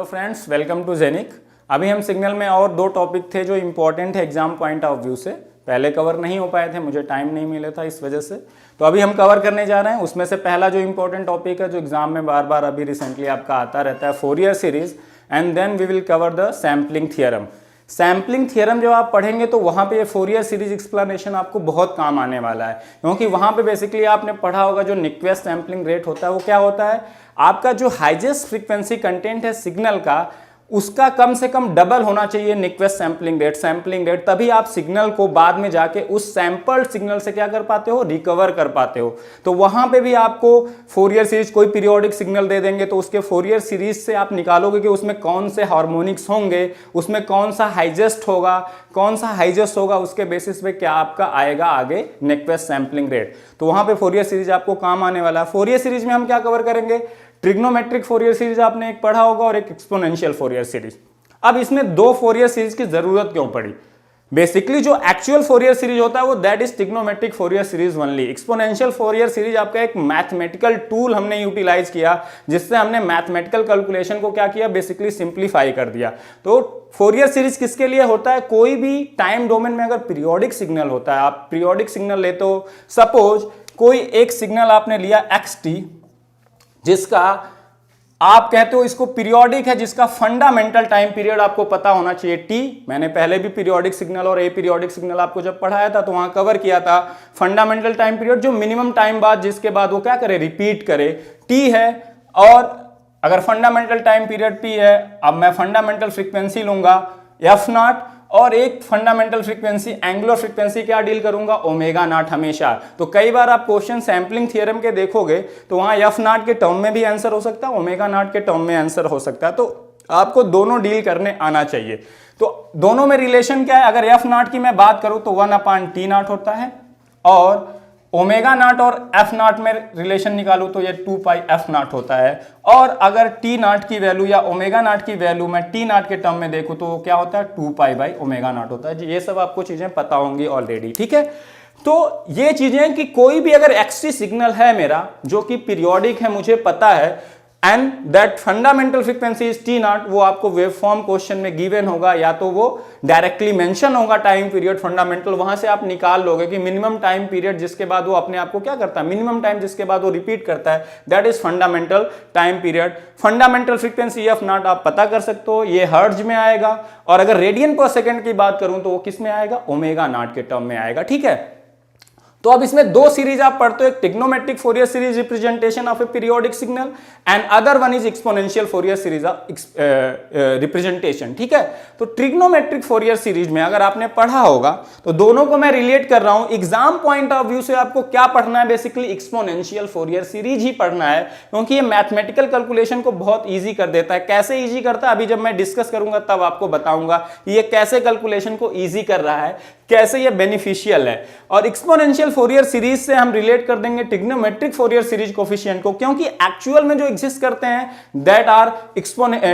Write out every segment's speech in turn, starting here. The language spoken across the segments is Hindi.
हेलो फ्रेंड्स, वेलकम टू जेनिक। अभी हम सिग्नल में और दो टॉपिक थे जो इम्पोर्टेंट है एग्जाम पॉइंट ऑफ व्यू से, पहले कवर नहीं हो पाए थे, मुझे टाइम नहीं मिला था इस वजह से। तो अभी हम कवर करने जा रहे हैं। उसमें से पहला जो इम्पोर्टेंट टॉपिक है जो एग्जाम में बार बार अभी रिसेंटली आपका आता रहता है, Fourier series, and then we will cover the sampling theorem. Sampling theorem जब आप पढ़ेंगे तो वहाँ पे ये फोरियर सीरीज एक्सप्लेनेशन आपको बहुत काम आने वाला है, क्योंकि वहाँ पे बेसिकली आपने पढ़ा होगा जो न्यूक्विस्ट सैम्पलिंग रेट होता है वो क्या होता है, आपका जो हाईएस्ट फ्रीक्वेंसी कंटेंट है सिग्नल का उसका कम से कम डबल होना चाहिए न्यूक्विस्ट सैम्पलिंग रेट, तभी आप सिग्नल को बाद में जाके उस सैंपल्ड सिग्नल से क्या कर पाते हो, रिकवर कर पाते हो। तो वहां पे भी आपको फोरियर सीरीज, कोई पीरियोडिक सिग्नल दे देंगे तो उसके फोरियर सीरीज से आप निकालोगे कि उसमें कौन से हार्मोनिक्स होंगे, उसमें कौन सा हाईजेस्ट होगा, उसके बेसिस पे क्या आपका आएगा आगे न्यूक्विस्ट सैम्पलिंग रेट। तो वहां पे फोरियर सीरीज आपको काम आने वाला है। फोरियर सीरीज में हम क्या कवर करेंगे, ट्रिग्नोमेट्रिक फोरियर सीरीज आपने एक पढ़ा होगा और एक एक्सपोनेंशियल फोरियर सीरीज। अब इसमें दो फोरियर सीरीज की जरूरत क्यों पड़ी? बेसिकली जो एक्चुअल फोरियर सीरीज होता है वो that is trigonometric Fourier series only. Exponential Fourier series आपका एक मैथमेटिकल टूल हमने यूटिलाइज किया, जिससे हमने मैथमेटिकल कैलकुलेशन को क्या किया, बेसिकली सिंप्लीफाई कर दिया। तो फोरियर सीरीज किसके लिए होता है, कोई भी टाइम डोमेन में अगर पीरियोडिक सिग्नल होता है, आप पीरियोडिक सिग्नल लेते हो, सपोज कोई एक सिग्नल आपने लिया xt, जिसका आप कहते हो इसको पीरियोडिक है, जिसका फंडामेंटल टाइम पीरियड आपको पता होना चाहिए t। मैंने पहले भी पीरियोडिक सिग्नल और अपीरियोडिक सिग्नल आपको जब पढ़ाया था तो वहां कवर किया था फंडामेंटल टाइम पीरियड, जो मिनिमम टाइम बाद जिसके बाद वो क्या करे, रिपीट करे, t है। और अगर फंडामेंटल टाइम पीरियड p है, अब मैं फंडामेंटल फ्रीक्वेंसी लूंगा f0 और एक फंडामेंटल फ्रीक्वेंसी एंगुलर फ्रीक्वेंसी क्या डील करूंगा, ओमेगा नॉट हमेशा। तो कई बार आप क्वेश्चन सैम्पलिंग थियरम के देखोगे तो वहां f0 के टर्म में भी आंसर हो सकता है, ओमेगा नॉट के टर्म में आंसर हो सकता है। तो आपको दोनों डील करने आना चाहिए। तो दोनों में रिलेशन क्या है, अगर f0 की मैं बात करूं तो 1/t0 होता है, और ओमेगा नॉट और f0 में रिलेशन निकालू तो ये 2πf0 होता है। और अगर t0 की वैल्यू या ओमेगा नॉट की वैल्यू मैं t0 के टर्म में देखूं तो क्या होता है, 2π/ओमेगा0 होता है। ये सब आपको चीजें पता होंगी ऑलरेडी, ठीक है। तो ये चीजें कि कोई भी अगर xt सिग्नल है मेरा जो कि पीरियोडिक है, मुझे पता है, and that fundamental frequency is t0, वो आपको वेव फॉर्म क्वेश्चन में गिवन होगा, या तो वो डायरेक्टली मेंशन होगा टाइम पीरियड फंडामेंटल, वहां से आप निकाल लोगे कि मिनिमम टाइम पीरियड जिसके बाद वो अपने आप को क्या करता है, मिनिमम टाइम जिसके बाद वो रिपीट करता है, that is fundamental time period. Fundamental frequency f0 आप पता कर सकते हो, ये हर्ट्ज में आएगा, और अगर रेडियन पर सेकंड की बात करूं तो वो किस में आएगा, ओमेगा नॉट के टर्म में आएगा, ठीक है। तो अब इसमें दो सीरीज आप पढ़ते हो, एक trigonometric Fourier series representation of A periodic signal, and other one is exponential Fourier series representation, ठीक है। तो ट्रिग्नोमेट्रिक फोरियर सीरीज में अगर आपने पढ़ा होगा तो दोनों को मैं रिलेट कर रहा हूं। एग्जाम पॉइंट ऑफ व्यू से आपको क्या पढ़ना है, बेसिकली एक्सपोनेंशियल फोरियर सीरीज ही पढ़ना है, क्योंकि ये मैथमेटिकल कैलकुलेशन को बहुत ईजी कर देता है। कैसे ईजी करता है अभी जब मैं डिस्कस करूंगा तब आपको बताऊंगा ये कैसे कैलकुलेशन को ईजी कर रहा है, कैसे ये बेनिफिशियल है। और एक्सपोनेंशियल फोरियर सीरीज से हम रिलेट कर देंगे ट्रिग्नोमेट्रिक फोरियर सीरीज कोफिशिएंट को, क्योंकि एक्चुअल में जो एग्जिस्ट करते हैं that are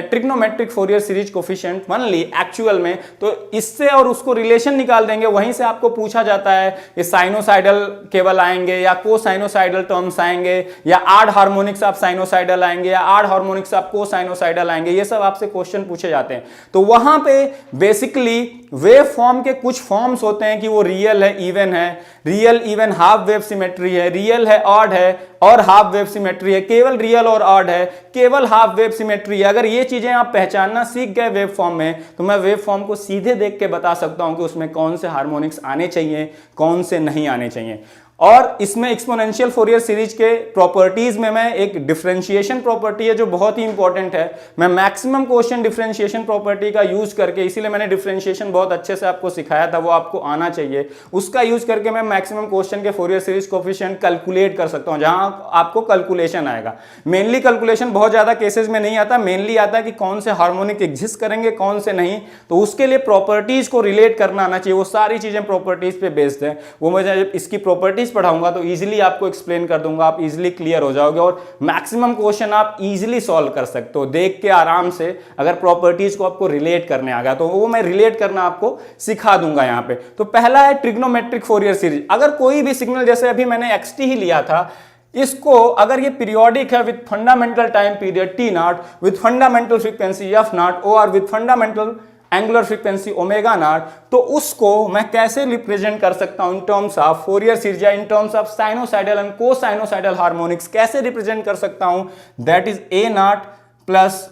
trigonometric Fourier series coefficient only actual में। तो इससे और उसको रिलेशन निकाल देंगे, वहीं से आपको पूछा जाता है ये साइनोसाइडल केवल आएंगे या कोसाइनोसाइडल टर्म्स आएंगे, या आड हार्मोनिक्स आप साइनोसाइडल आएंगे, या आड हार्मोनिक्स आप कोसाइनोसाइडल आएंगे, ये सब आपसे क्वेश्चन पूछे जाते हैं। तो वहां पे बेसिकली वेव फॉर्म के कुछ फॉर्म्स होते हैं कि वो रियल है, इवन है, real even half wave symmetry है, रियल है ऑड है, और हाफ वेव सिमेट्री है, केवल रियल और ऑड है, केवल हाफ वेव सिमेट्री है। अगर ये चीजें आप पहचानना सीख गए वेव फॉर्म में तो मैं वेव फॉर्म को सीधे देख के बता सकता हूं कि उसमें कौन से हार्मोनिक्स आने चाहिए, कौन से नहीं आने चाहिए। और इसमें एक्सपोनेंशियल फोरियर सीरीज के प्रॉपर्टीज में मैं एक डिफरेंशिएशन प्रॉपर्टी है जो बहुत ही इंपॉर्टेंट है, मैं मैक्सिमम क्वेश्चन डिफरेंशिएशन प्रॉपर्टी का यूज करके, इसीलिए मैंने डिफरेंशिएशन बहुत अच्छे से आपको सिखाया था, वो आपको आना चाहिए, उसका यूज करके मैं मैक्सिमम क्वेश्चन के फोरियर सीरीज कोफिशिएंट कैलकुलेट कर सकता हूं, जहां आपको कैलकुलेशन आएगा। मेनली कैलकुलेशन बहुत ज्यादा केसेस में नहीं आता, मेनली आता है कि कौन से हार्मोनिक एग्जिस्ट करेंगे, कौन से नहीं, तो उसके लिए प्रॉपर्टीज को रिलेट करना आना चाहिए। वो सारी चीजें प्रॉपर्टीज पे बेस्ड है, वो मैं जब इसकी प्रॉपर्टीज पढ़ाऊंगा तो इजीली आपको एक्सप्लेन कर दूंगा, आप इजीली क्लियर हो जाओगे और मैक्सिमम क्वेश्चन आप इजीली सॉल्व कर सकते हो देख के आराम से। अगर प्रॉपर्टीज को आपको रिलेट करने आ गया तो वो मैं रिलेट करना आपको सिखा दूंगा यहां पे। तो पहला है ट्रिग्नोमेट्रिक फोरियर सीरीज। अगर कोई भी सिग्नल, जैसे अभी मैंने xt ही लिया था, इसको अगर ये पीरियोडिक है with fundamental time period T naught, with fundamental frequency F naught और with fundamental angular frequency omega naught, तो उसको मैं कैसे रिप्रेजेंट कर सकता हूं in terms of Fourier series या in terms of sinusoidal and cosinusoidal harmonics कैसे रिप्रेजेंट कर सकता हूं? That is A naught plus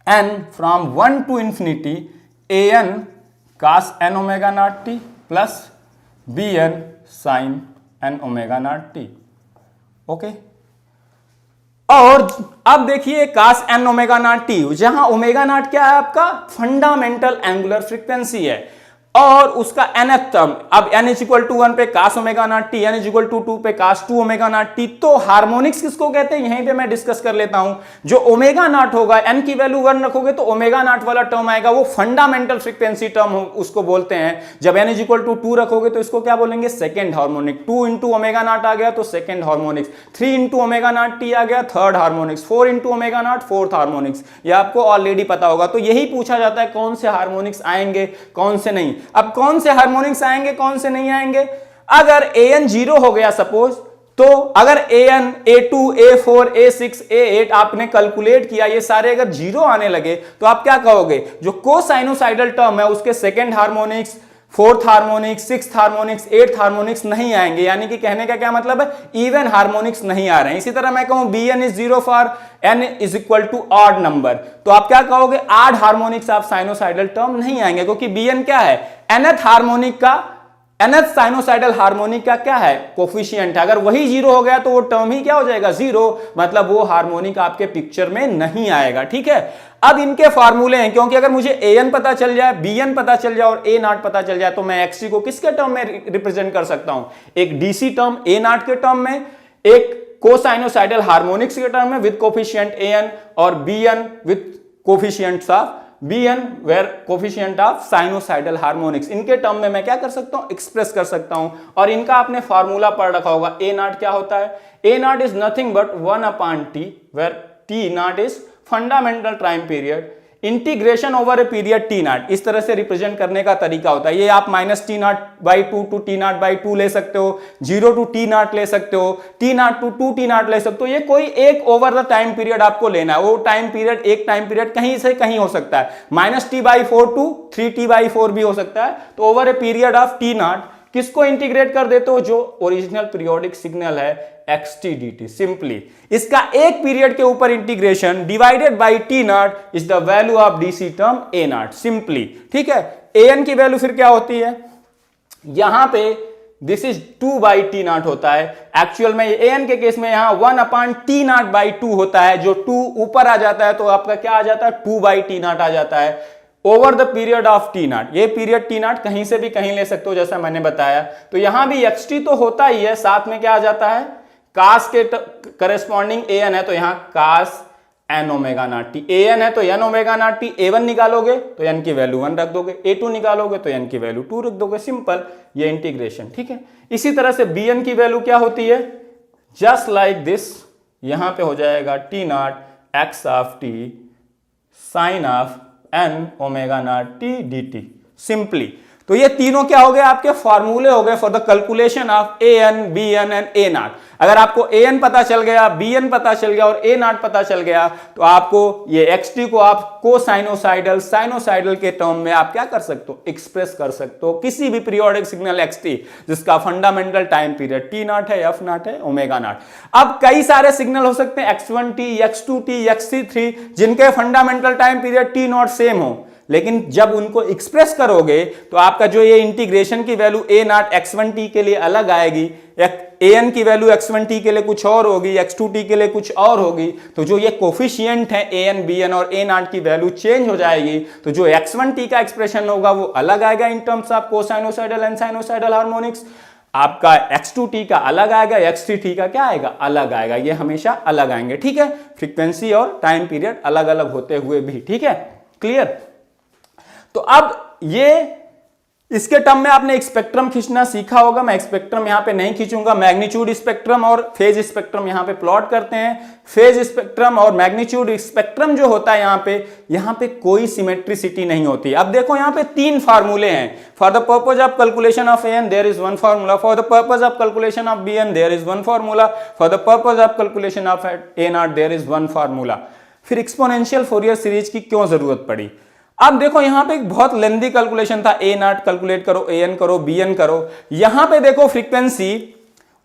N from 1 to infinity A N cos n omega not T plus B N sine n omega not T. Okay, और अब देखिए cos n omega not T, जहां ओमेगा नॉट क्या है आपका फंडामेंटल एंगुलर फ्रीक्वेंसी है, और उसका nth टर्म, अब n इज इक्वल टू 1 पे cos omega not t, n is equal to 2 पे cos 2 ओमेगा नॉट टी। तो हार्मोनिक्स किसको कहते हैं यहीं पे मैं डिस्कस कर लेता हूं। जो ओमेगा नॉट होगा, n की वैल्यू 1 रखोगे तो ओमेगा नॉट वाला टर्म आएगा, वो फंडामेंटल फ्रीक्वेंसी टर्म उसको बोलते हैं। जब n इज इक्वल टू 2 रखोगे तो इसको क्या बोलेंगे? Second harmonic. 2 into omega naught आ गया तो second harmonics, 3 into omega not T आ गया third harmonics, 4 into omega naught fourth harmonics. ये आपको ऑलरेडी पता होगा। तो यही पूछा जाता है कौन से हार्मोनिक्स आएंगे कौन से नहीं। अब कौन से हार्मोनिक्स आएंगे कौन से नहीं आएंगे? अगर an 0 हो गया सपोज, तो अगर an a2 a4 a6 a8 आपने कैलकुलेट किया, ये सारे अगर 0 आने लगे तो आप क्या कहोगे? जो कोसाइनोसाइडल टर्म है उसके second harmonics, fourth harmonics, sixth harmonics, eighth harmonics नहीं आएंगे। यानी कि कहने का क्या मतलब है? इवन हार्मोनिक्स नहीं आ रहे हैं। इसी तरह मैं कहूं bn is 0 for n is equal to odd number, तो आप क्या कहोगे? Odd harmonics of sinusoidal term नहीं आएंगे, क्योंकि bn क्या है? nth हार्मोनिक का, nth साइनोसाइडल हार्मोनिक का क्या है? कोफिशिएंट है। अगर वही 0 हो गया तो वो टर्म ही क्या हो जाएगा? 0, मतलब वो हार्मोनिक आपके पिक्चर में नहीं आएगा। ठीक है, अब इनके फार्मूले हैं, क्योंकि अगर मुझे an पता चल जाए, bn पता चल जाए और a नॉट पता चल जाए, तो मैं xt को किसके टर्म में रिप्रेजेंट कर सकता हूं? एक डीसी टर्म a नॉट के टर्म में, एक कोसाइनोसाइडल हार्मोनिक्स के टर्म में विद कोफिशिएंट an, और bn with coefficients of bn where coefficient of sinusoidal harmonics. इनके टर्म में मैं क्या कर सकता हूं? एक्सप्रेस कर सकता हूं। और इनका आपने फार्मूला पढ़ रखा होगा। a नॉट क्या होता है? a not is nothing but 1 upon t, where t not is fundamental time period, integration over a period T not. इस तरह से रिप्रेजेंट करने का तरीका होता है। ये आप minus t not by 2 to t not by 2 ले सकते हो, 0 टू टी नॉट ले सकते हो, t not to 2 t not ले सकते हो। ये कोई एक ओवर द टाइम पीरियड आपको लेना है। वो टाइम पीरियड, एक टाइम पीरियड कहीं से कहीं हो सकता है, minus t by 4 to 3t by 4 भी हो सकता है। तो over a period of t not किसको इंटीग्रेट कर देते हो? जो ओरिजिनल पीरियोडिक सिग्नल है xt dt। सिंपली इसका एक पीरियड के ऊपर integration divided by t not is the value of DC term a not. Simply, ठीक है। an की वैल्यू फिर क्या होती है? यहां पे this is 2 by t not होता है। एक्चुअल में an के केस में यहां 1 अपॉन टी नॉट बाई 2 होता है। जो 2 ऊपर आ जाता है तो आपका क्या आ जाता है? 2 बाई टी नॉट आ जाता है over the period of t not. ये पीरियड टी नॉट कहीं से भी कहीं ले सकते हो, जैसा मैंने बताया। तो यहां भी xt तो होता ही है, साथ में क्या आ जाता है? cos के करस्पॉन्डिंग an है, तो यहां cos n omega not T. an है तो n omega not T. a1 निकालोगे तो n की वैल्यू 1 रख दोगे, a2 निकालोगे तो n की वैल्यू 2 रख दोगे। सिंपल, ये इंटीग्रेशन। ठीक है, इसी तरह से bn की वैल्यू क्या होती है? जस्ट लाइक दिस, यहां पे हो जाएगा t not x of t sine of n omega not T D t. Simply, तो ये तीनों क्या हो गए? आपके फॉर्मूले हो गए for the calculation of an, bn and a not. अगर आपको an पता चल गया, bn पता चल गया और a नॉट पता चल गया, तो आपको ये xt को आप कोसाइनोसाइडल, साइनोसाइडल के टर्म में आप क्या कर सकते हो? एक्सप्रेस कर सकते हो। किसी भी पीरियोडिक सिग्नल xt जिसका fundamental time period t not है, f नॉट है, ओमेगा नॉट। अब कई सारे सिग्नल हो सकते हैं, x1t, x2t, x3, जिनके fundamental time period t not same हो, लेकिन जब उनको एक्सप्रेस करोगे तो आपका जो ये इंटीग्रेशन की वैल्यू a नॉट x1t के लिए अलग आएगी, an की वैल्यू x1t के लिए कुछ और होगी, x2t के लिए कुछ और होगी। तो जो ये कोफिशिएंट है an, bn और a नॉट की वैल्यू चेंज हो जाएगी। तो जो x1t का एक्सप्रेशन होगा वो अलग आएगा in terms of cosinusoidal and sinusoidal harmonics. आपका x2t का अलग आएगा, x3t का क्या आएगा? अलग आएगा। ये हमेशा अलग आएंगे। ठीक है, फ्रीक्वेंसी और टाइम पीरियड अलग अलग होते हुए भी। ठीक है, क्लियर? तो अब ये इसके टर्म में आपने एक स्पेक्ट्रम खींचना सीखा होगा, मैं स्पेक्ट्रम यहां पे नहीं खींचूंगा, मैग्नीट्यूड स्पेक्ट्रम और फेज स्पेक्ट्रम यहां पे प्लॉट करते हैं। फेज स्पेक्ट्रम और मैग्नीट्यूड स्पेक्ट्रम जो होता है यहां पे कोई सिमेट्रिसिटी नहीं होती। अब देखो यहां पे 3 फार्मूले हैं। For the purpose of calculation of n there is one formula, for the purpose of calculation of b n there is one formula, for the purpose of calculation of a not there is one formula. फिर एक्सपोनेंशियल फोरियर सीरीज की क्यों जरूरत पड़ी? अब देखो यहां पे एक बहुत लेंदी कैलकुलेशन था, ए नॉट कैलकुलेट करो, ए एन करो, बी एन करो। यहां पे देखो फ्रीक्वेंसी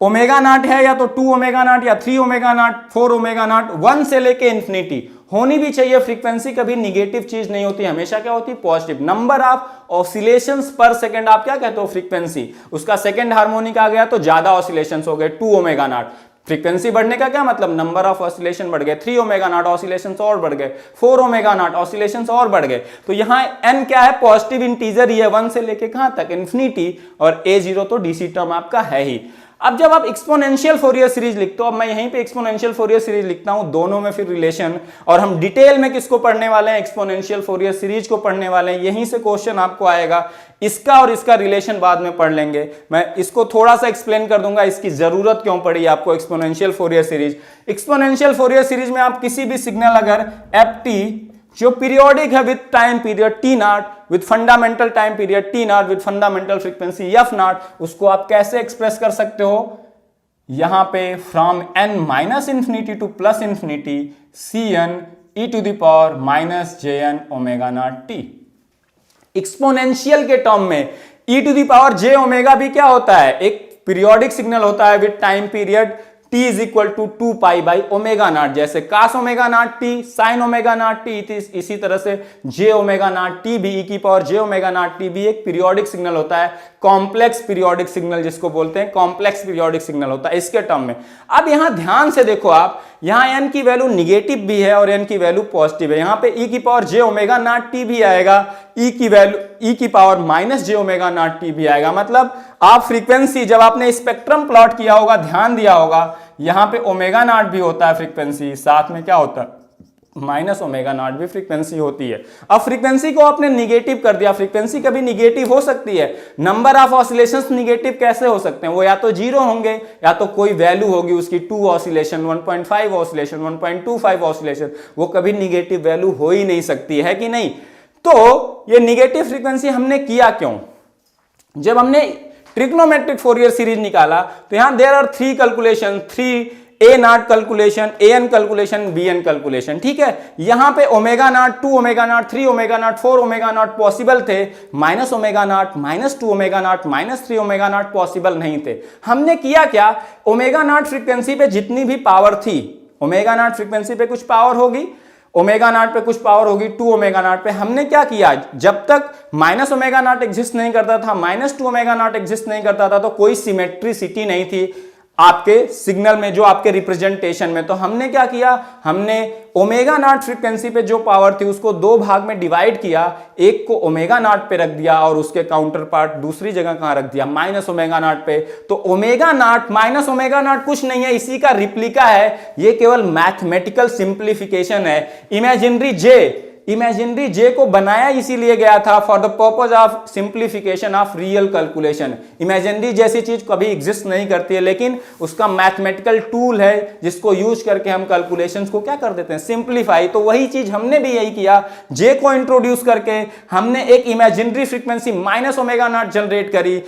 ओमेगा नॉट है, या तो 2 ओमेगा नॉट या 3 ओमेगा नॉट, 4 ओमेगा नॉट, 1 से लेके इंफिनिटी होनी भी चाहिए। फ्रीक्वेंसी कभी निगेटिव चीज नहीं होती, हमेशा क्या होती है? पॉजिटिव। नंबर ऑफ ऑसिलेशंस पर सेकंड आप क्या कहते हो? फ्रीक्वेंसी। उसका सेकंड हार्मोनिक आ गया तो ज्यादा ऑसिलेशंस हो गए, 2 ओमेगा नॉट। फ्रीक्वेंसी बढ़ने का क्या मतलब? नंबर ऑफ ऑसिलेशन बढ़ गए, 3 ओमेगा नॉट ऑसिलेशंस और बढ़ गए, 4 ओमेगा नॉट ऑसिलेशंस और बढ़ गए। तो यहां n क्या है? पॉजिटिव इंटीजर ही है, 1 से लेके कहां तक? इंफिनिटी। और a0 तो डीसी टर्म आपका है ही। अब जब आप एक्सपोनेंशियल फोरियर सीरीज लिखते हो, अब मैं यहीं पे एक्सपोनेंशियल फोरियर सीरीज लिखता हूं, दोनों में फिर रिलेशन, और हम डिटेल में किसको पढ़ने वाले हैं? एक्सपोनेंशियल फोरियर सीरीज को पढ़ने वाले हैं। यहीं से क्वेश्चन आपको आएगा, इसका और इसका रिलेशन बाद में पढ़ लेंगे। मैं इसको थोड़ा सा एक्सप्लेन कर दूंगा, इसकी जरूरत क्यों पड़ी आपको exponential Fourier series. Exponential Fourier series में आप किसी भी सिग्नल अगर एफ टी जो पीरियोडिक है with time period T not, with fundamental time period T not, with fundamental frequency F not, उसको आप कैसे एक्सप्रेस कर सकते हो? यहां पे from n minus infinity to plus infinity c n e to the power minus J N omega not t. Exponential के टर्म में ई to the power J omega भी क्या होता है? एक पीरियोडिक सिग्नल होता है with time period t is equal to 2 pi by omega naught, जैसे cos omega not T, sine omega not T, इसी तरह से जे ओमेगा नॉट टी भी ई की power J omega naught T भी एक पीरियोडिक सिग्नल होता है, कॉम्प्लेक्स पीरियोडिक सिग्नल जिसको बोलते हैं, कॉम्प्लेक्स पीरियोडिक सिग्नल होता है इसके टर्म में। अब यहां ध्यान से देखो आप, यहां n की वैल्यू निगेटिव भी है और n की वैल्यू पॉजिटिव है। यहां पे e की power J omega naught T भी आएगा, e की वैल्यू e की पावर माइनस जे ओमेगा नॉट टी भी आएगा। मतलब आप फ्रीक्वेंसी जब आपने स्पेक्ट्रम प्लॉट किया होगा, ध्यान दिया होगा, यहां पे ओमेगा नॉट भी होता है फ्रीक्वेंसी, साथ में क्या होता है? माइनस ओमेगा नॉट भी फ्रीक्वेंसी होती है। अब फ्रीक्वेंसी को आपने निगेटिव कर दिया, फ्रीक्वेंसी कभी निगेटिव हो सकती है। नंबर ऑफ ऑसिलेशंस निगेटिव कैसे हो सकते हैं? वो या तो 0 होंगे या तो कोई वैल्यू होगी उसकी, 2 ऑसिलेशन, 1.5 ऑसिलेशन, 1.25 ऑसिलेशन, वो कभी निगेटिव वैल्यू हो ही नहीं सकती है कि नहीं? तो ये निगेटिव फ्रीक्वेंसी हमने किया क्यों? जब हमने ट्रिग्नोमेट्रिक फोरियर सीरीज निकाला तो यहां there are 3 calculation, 3 A naught calculation, A N calculation, B N calculation, ठीक है। यहां पे omega naught, 2 omega naught, 3 omega naught, 4 omega naught possible थे, minus omega naught, minus 2 omega naught, minus 3 omega naught possible नहीं थे। हमने किया क्या? ओमेगा नॉट फ्रीक्वेंसी पे जितनी भी पावर थी, ओमेगा नॉट फ्रीक्वेंसी पे कुछ पावर होगी, ओमेगा नॉट पे कुछ पावर होगी, 2 ओमेगा नॉट पे, हमने क्या किया? जब तक माइनस ओमेगा नॉट एग्जिस्ट नहीं करता था, माइनस 2 ओमेगा नॉट एग्जिस्ट नहीं करता था, तो कोई सिमेट्रिसिटी नहीं थी आपके सिग्नल में, जो आपके रिप्रेजेंटेशन में। तो हमने क्या किया? हमने ओमेगा नॉट फ्रीक्वेंसी पे जो पावर थी उसको 2 भाग में डिवाइड किया, एक को ओमेगा नॉट पे रख दिया और उसके काउंटर पार्ट दूसरी जगह कहां रख दिया? माइनस ओमेगा नॉट पे। तो omega naught minus omega not कुछ नहीं है, इसी का रिप्लिका है, ये केवल मैथमेटिकल सिंप्लीफिकेशन है। इमेजिनरी जे को बनाया इसीलिए गया था for the purpose of simplification of real calculation. Imaginary जैसी चीज कभी एग्जिस्ट नहीं करती है, लेकिन उसका मैथमेटिकल टूल है जिसको यूज करके हम कैलकुलेशंस को क्या कर देते हैं? सिंप्लीफाई। तो वही चीज हमने भी यही किया, जे को इंट्रोड्यूस करके हमने एक imaginary frequency minus omega not generate करी,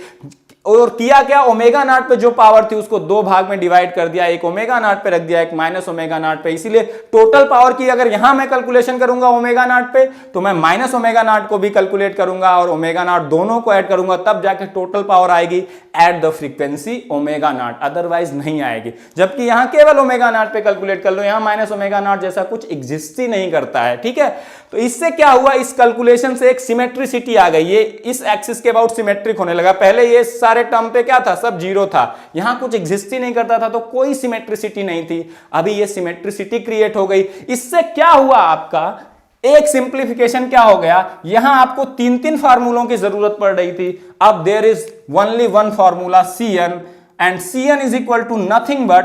और किया क्या? ओमेगा नॉट पे जो पावर थी उसको 2 भाग में डिवाइड कर दिया, एक ओमेगा नॉट पे रख दिया, एक माइनस ओमेगा नॉट पे। इसीलिए टोटल पावर की अगर यहां मैं कैलकुलेशन करूंगा ओमेगा नॉट पे, तो मैं माइनस ओमेगा नॉट को भी कैलकुलेट करूंगा और ओमेगा नॉट दोनों को ऐड करूंगा, तब जाके टोटल पावर आएगी at the frequency omega not, otherwise नहीं आएगी। जबकि यहां केवल ओमेगा नॉट पे कैलकुलेट कर लो, यहां माइनस ओमेगा नॉट जैसा कुछ एग्जिस्ट ही नहीं करता है, ठीक है। तो इससे क्या हुआ? इस कैलकुलेशन से एक सिमेट्रिसिटी आ गई, ये इस एक्सिस के अबाउट सिमेट्रिक होने लगा। पहले ये सारे टर्म पे क्या था? सब 0 था, यहां कुछ एग्जिस्ट ही नहीं करता था, तो कोई सिमेट्रिसिटी नहीं थी। अभी ये सिमेट्रिसिटी क्रिएट हो गई। इससे क्या हुआ? आपका एक सिंप्लीफिकेशन क्या हो गया? यहां आपको 3 फार्मूलों की जरूरत पड़ रही थी, अब there is only one formula Cn, and Cn is equal to nothing but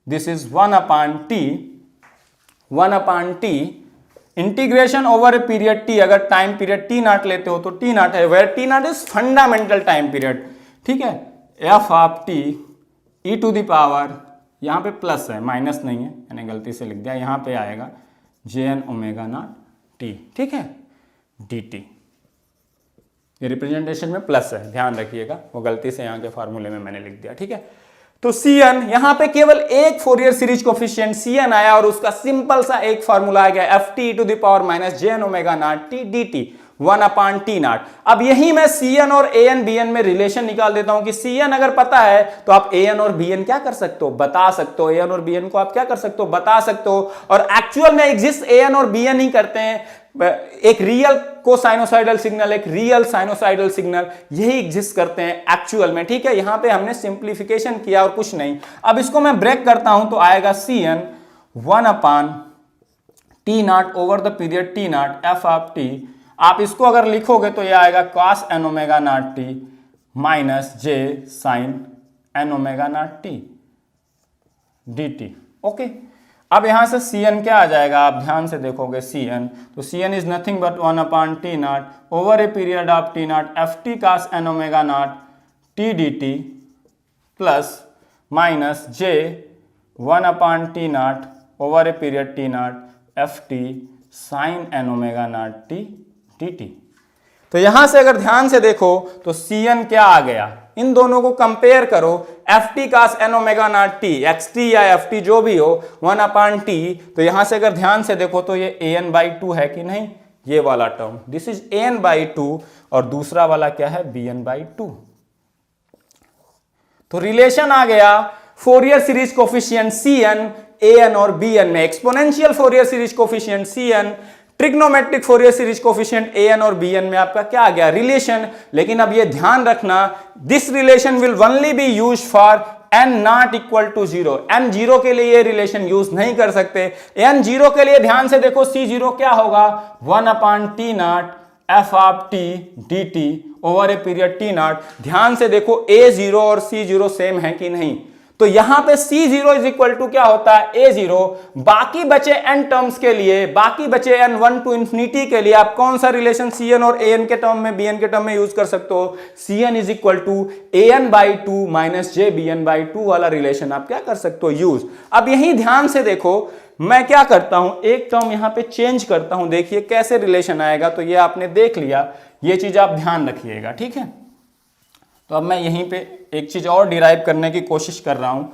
this is 1/t integration over a period t, अगर टाइम पीरियड टी नॉट लेते हो तो टी नॉट है, where t not is fundamental time period, ठीक है। F of T E to the power, यहाँ पे प्लस है माइनस नहीं है, मैंने गलती से लिख दिया, यहाँ पे आएगा j N omega not t, ठीक है, डी टी। ये रिप्रेजेंटेशन में प्लस है, ध्यान रखिएगा, वो गलती से यहाँ के फार्मूले में मैंने लिख दिया, ठीक है। तो Cn यहां पे केवल एक फोरियर सीरीज कोफिशिएंट Cn आया और उसका सिंपल सा एक फार्मूला आ गया F T to the power minus J N omega not T D T 1/t0। अब यही मैं Cn और An Bn में रिलेशन निकाल देता हूं कि Cn अगर पता है तो आप An और Bn क्या कर सकते हो, बता सकते हो, An और Bn को आप क्या कर सकते हो, बता सकते हो। और एक्चुअल में एग्जिस्ट An और Bn ही करते हैं, एक रियल को साइनोसाइडल सिग्नल, एक रियल साइनोसाइडल सिग्नल, यही एग्जिस्ट करते हैं एक्चुअल में, ठीक है। यहां पे हमने सिंप्लीफिकेशन किया और कुछ नहीं। अब इसको मैं ब्रेक करता हूं तो आएगा Cn 1/t0 over the period t0 F of T. आप इसको अगर लिखोगे तो ये आएगा cos n omega not T minus J sine n omega not T D T, okay. अब यहां से Cn क्या आ जाएगा, आप ध्यान से देखोगे Cn, तो Cn is nothing but 1/t0 over a period of t0 F T cos n omega not T D T plus minus J 1/t0 over a period t0 F T sine n omega not T D T. तो यहां से अगर ध्यान से देखो तो Cn क्या आ गया, इन दोनों को कंपेयर करो, F T cos n omega not T, x T या एफ टी जो भी हो 1/t, तो यहां से अगर ध्यान से देखो तो ये an/2 है कि नहीं, ये वाला टर्म, दिस इज an/2 और दूसरा वाला क्या है bn/2। तो रिलेशन आ गया Fourier series coefficient Cn an और bn में, exponential Fourier series coefficient Cn, trigonometric Fourier series coefficient an और bn में आपका क्या आ गया, रिलेशन। लेकिन अब ये ध्यान रखना, this relation will only be used for n not equal to 0, n 0 के लिए ये रिलेशन यूज नहीं कर सकते। n 0 के लिए ध्यान से देखो C0 क्या होगा 1/t0 F of T D T over a period t0। ध्यान से देखो A0 और C0 सेम है कि नहीं, तो यहां पे C0 इज इक्वल टू क्या होता है A0। बाकी बचे n टर्म्स के लिए, बाकी बचे n1 टू इंफिनिटी के लिए आप कौन सा रिलेशन Cn और An के टर्म में Bn के टर्म में यूज कर सकते हो, Cn is equal to An/2 minus J Bn/2 वाला रिलेशन आप क्या कर सकते हो, यूज। अब यही ध्यान से देखो, मैं क्या करता हूं, एक टर्म यहां पे चेंज करता हूं, देखिए कैसे रिलेशन आएगा। तो ये आपने देख लिया, ये चीज आप ध्यान रखिएगा, ठीक है। तो अब मैं यहीं पे एक चीज और डिराइव करने की कोशिश कर रहा हूं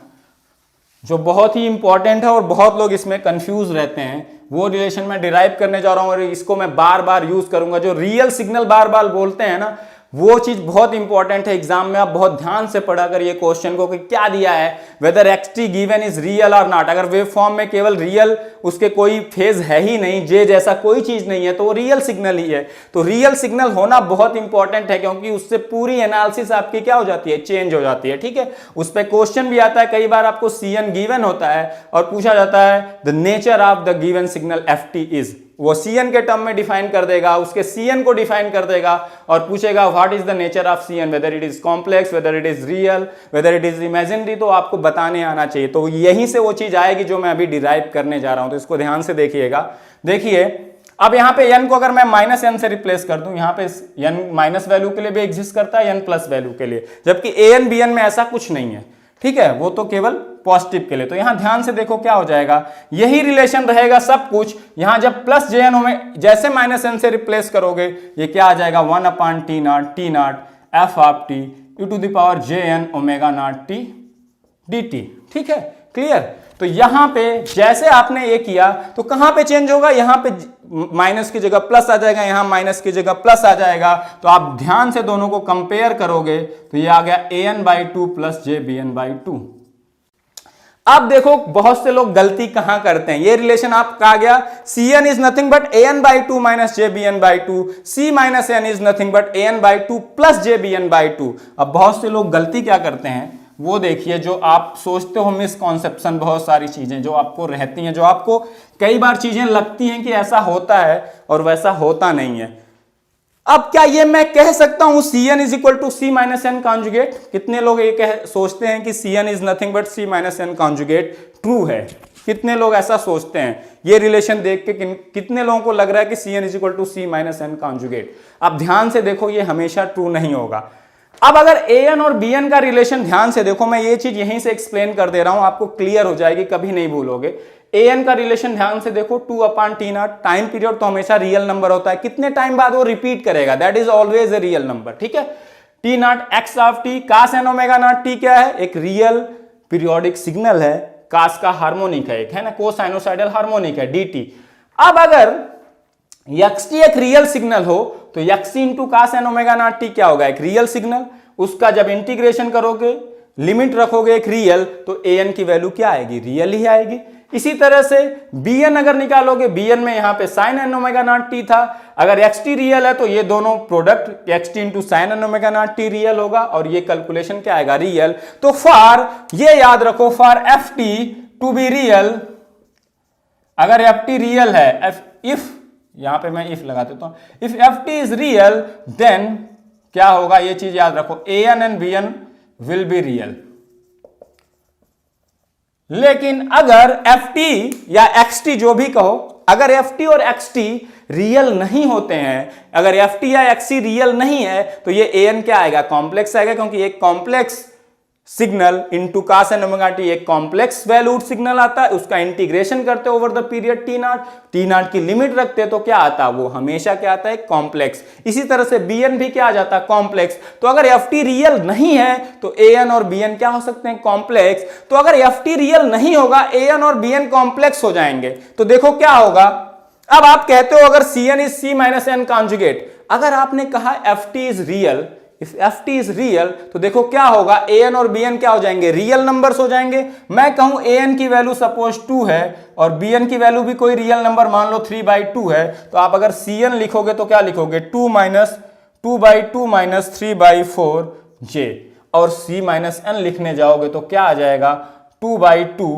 जो बहुत ही इंपॉर्टेंट है और बहुत लोग इसमें कंफ्यूज रहते हैं, वो रिलेशन मैं डिराइव करने जा रहा हूं और इसको मैं बार बार यूज करूंगा। जो रियल सिग्नल बार बार बोलते हैं ना, वो चीज बहुत इंपॉर्टेंट है। एग्जाम में आप बहुत ध्यान से पढ़ा कर ये क्वेश्चन को कि क्या दिया है, whether X T given is real और नॉट। अगर वेव फॉर्म में केवल रियल, उसके कोई फेज है ही नहीं, जे जैसा कोई चीज नहीं है, तो वो रियल सिग्नल ही है। तो रियल सिग्नल होना बहुत इंपॉर्टेंट है, क्योंकि उससे पूरी एनालिसिस आपकी क्या हो जाती है, चेंज हो जाती है, ठीक है। उस पर क्वेश्चन भी आता है, कई बार आपको Cn गिवन होता है और पूछा जाता है the nature of the given signal F T is, वो Cn के टर्म में डिफाइन कर देगा, उसके Cn को डिफाइन कर देगा और पूछेगा what is the nature of Cn, whether it is complex, whether it is real, whether it is imaginary, तो आपको बताने आना चाहिए। तो यहीं से वो चीज आएगी जो मैं अभी डिराइव करने जा रहा हूं, तो इसको ध्यान से देखिएगा। देखिए अब यहाँ पे n को अगर मैं -n से रिप्लेस कर दूं, यहाँ पे n माइनस वैल्यू के लिए भी एग्जिस्ट करता है, n प्लस वैल्यू के लिए, जबकि an bn में ऐसा कुछ नहीं है, ठीक है, वो तो केवल पॉजिटिव के लिए। तो यहां ध्यान से देखो क्या हो जाएगा, यही रिलेशन रहेगा सब कुछ। यहां जब प्लस jn में जैसे -n से रिप्लेस करोगे, ये क्या आ जाएगा 1/t0 t0 F of T E to the power jn omega not T D T, ठीक है, क्लियर। तो यहां पे जैसे आपने ये किया तो कहां पे चेंज होगा, यहां पे माइनस की जगह प्लस आ जाएगा, यहां माइनस की जगह प्लस आ जाएगा। तो आप ध्यान से दोनों को कंपेयर करोगे तो ये आ गया an/2 प्लस जे Bn/2। अब देखो बहुत से लोग गलती कहां करते हैं, ये रिलेशन आपका आ गया Cn is nothing but an/2 minus J Bn/2, C minus n is nothing but an/2 plus J Bn/2। अब बहुत से लोग गलती क्या करते हैं, वो देखिए, जो आप सोचते हो मिसकॉन्सेप्शन, बहुत सारी चीजें जो आपको रहती हैं, जो आपको कई बार चीजें लगती हैं कि ऐसा होता है और वैसा होता नहीं है। अब क्या ये मैं कह सकता हूं Cn is equal to C minus N conjugate? कितने लोग ये सोचते हैं कि Cn is nothing but C minus N conjugate true है? कितने लोग ऐसा सोचते हैं? ये रिलेशन देख के कितने लोगों को लग रहा है कि Cn is equal to C minus N conjugate? अब ध्यान से देखो, ये हमेशा ट्रू नहीं होगा। अब अगर An और Bn का रिलेशन ध्यान से देखो, मैं ये चीज यहीं से एक्सप्लेन कर दे रहा हूं, आपको क्लियर हो जाएगी, कभी नहीं भूलोगे। An का रिलेशन ध्यान से देखो, 2/T0, टाइम पीरियड तो हमेशा रियल नंबर होता है, कितने टाइम बाद वो रिपीट करेगा, that is always a real number, ठीक है। T0 x of t cos n omega not t क्या है? एक रियल पीरियोडिक सिग्नल है, कास का हार्मोनिक है, एक है ना, कोसाइनोसाइडल हार्मोनिक है dt। अब अगर xt एक रियल सिग्नल हो तो xt into cos N omega not T क्या होगा? एक रियल सिग्नल, उसका जब इंटीग्रेशन करोगे, लिमिट रखोगे एक रियल, तो an की वैल्यू क्या आएगी? रियल ही आएगी। इसी तरह से bn अगर निकालोगे, bn में यहां पे sin n omega not T था, अगर xt रियल है तो ये दोनों product xt into sine N omega not T real होगा, और ये कैलकुलेशन क्या आएगा? रियल। तो फॉर, ये याद रखो, for ft to be real, अगर ft रियल है, इफ, यहां पे मैं इफ लगा देता हूं, if ft is real then क्या होगा? ये चीज याद रखो, an and bn will be real. लेकिन अगर ft या xt जो भी कहो, अगर ft और xt रियल नहीं होते हैं, अगर ft या xt रियल नहीं है, तो ये an क्या आएगा? कॉम्प्लेक्स आएगा, क्योंकि एक कॉम्प्लेक्स सिग्नल इनटू कास एन ओमेगा टी एक कॉम्प्लेक्स वैल्यूड सिग्नल आता है, उसका इंटीग्रेशन करते ओवर द पीरियड t0 की लिमिट रखते तो क्या आता है? वो हमेशा क्या आता है? कॉम्प्लेक्स। इसी तरह से bn भी क्या आ जाता है? कॉम्प्लेक्स। तो अगर ft रियल नहीं है तो an और bn क्या हो सकते हैं? कॉम्प्लेक्स। तो अगर ft रियल नहीं होगा, an और bn कॉम्प्लेक्स हो जाएंगे, तो देखो क्या होगा। अब आप कहते हो अगर Cn is C minus N conjugate, अगर आपने कहा ft is real, if ft is real, तो देखो क्या होगा, an और bn क्या हो जाएंगे? रियल नंबर्स हो जाएंगे। मैं कहूं an की वैल्यू सपोज 2 है और bn की वैल्यू भी कोई रियल नंबर मान लो 3/2 है, तो आप अगर Cn लिखोगे तो क्या लिखोगे? 2/2 माइनस 3/4 j, और C माइनस n लिखने जाओगे तो क्या आ जाएगा? 2/2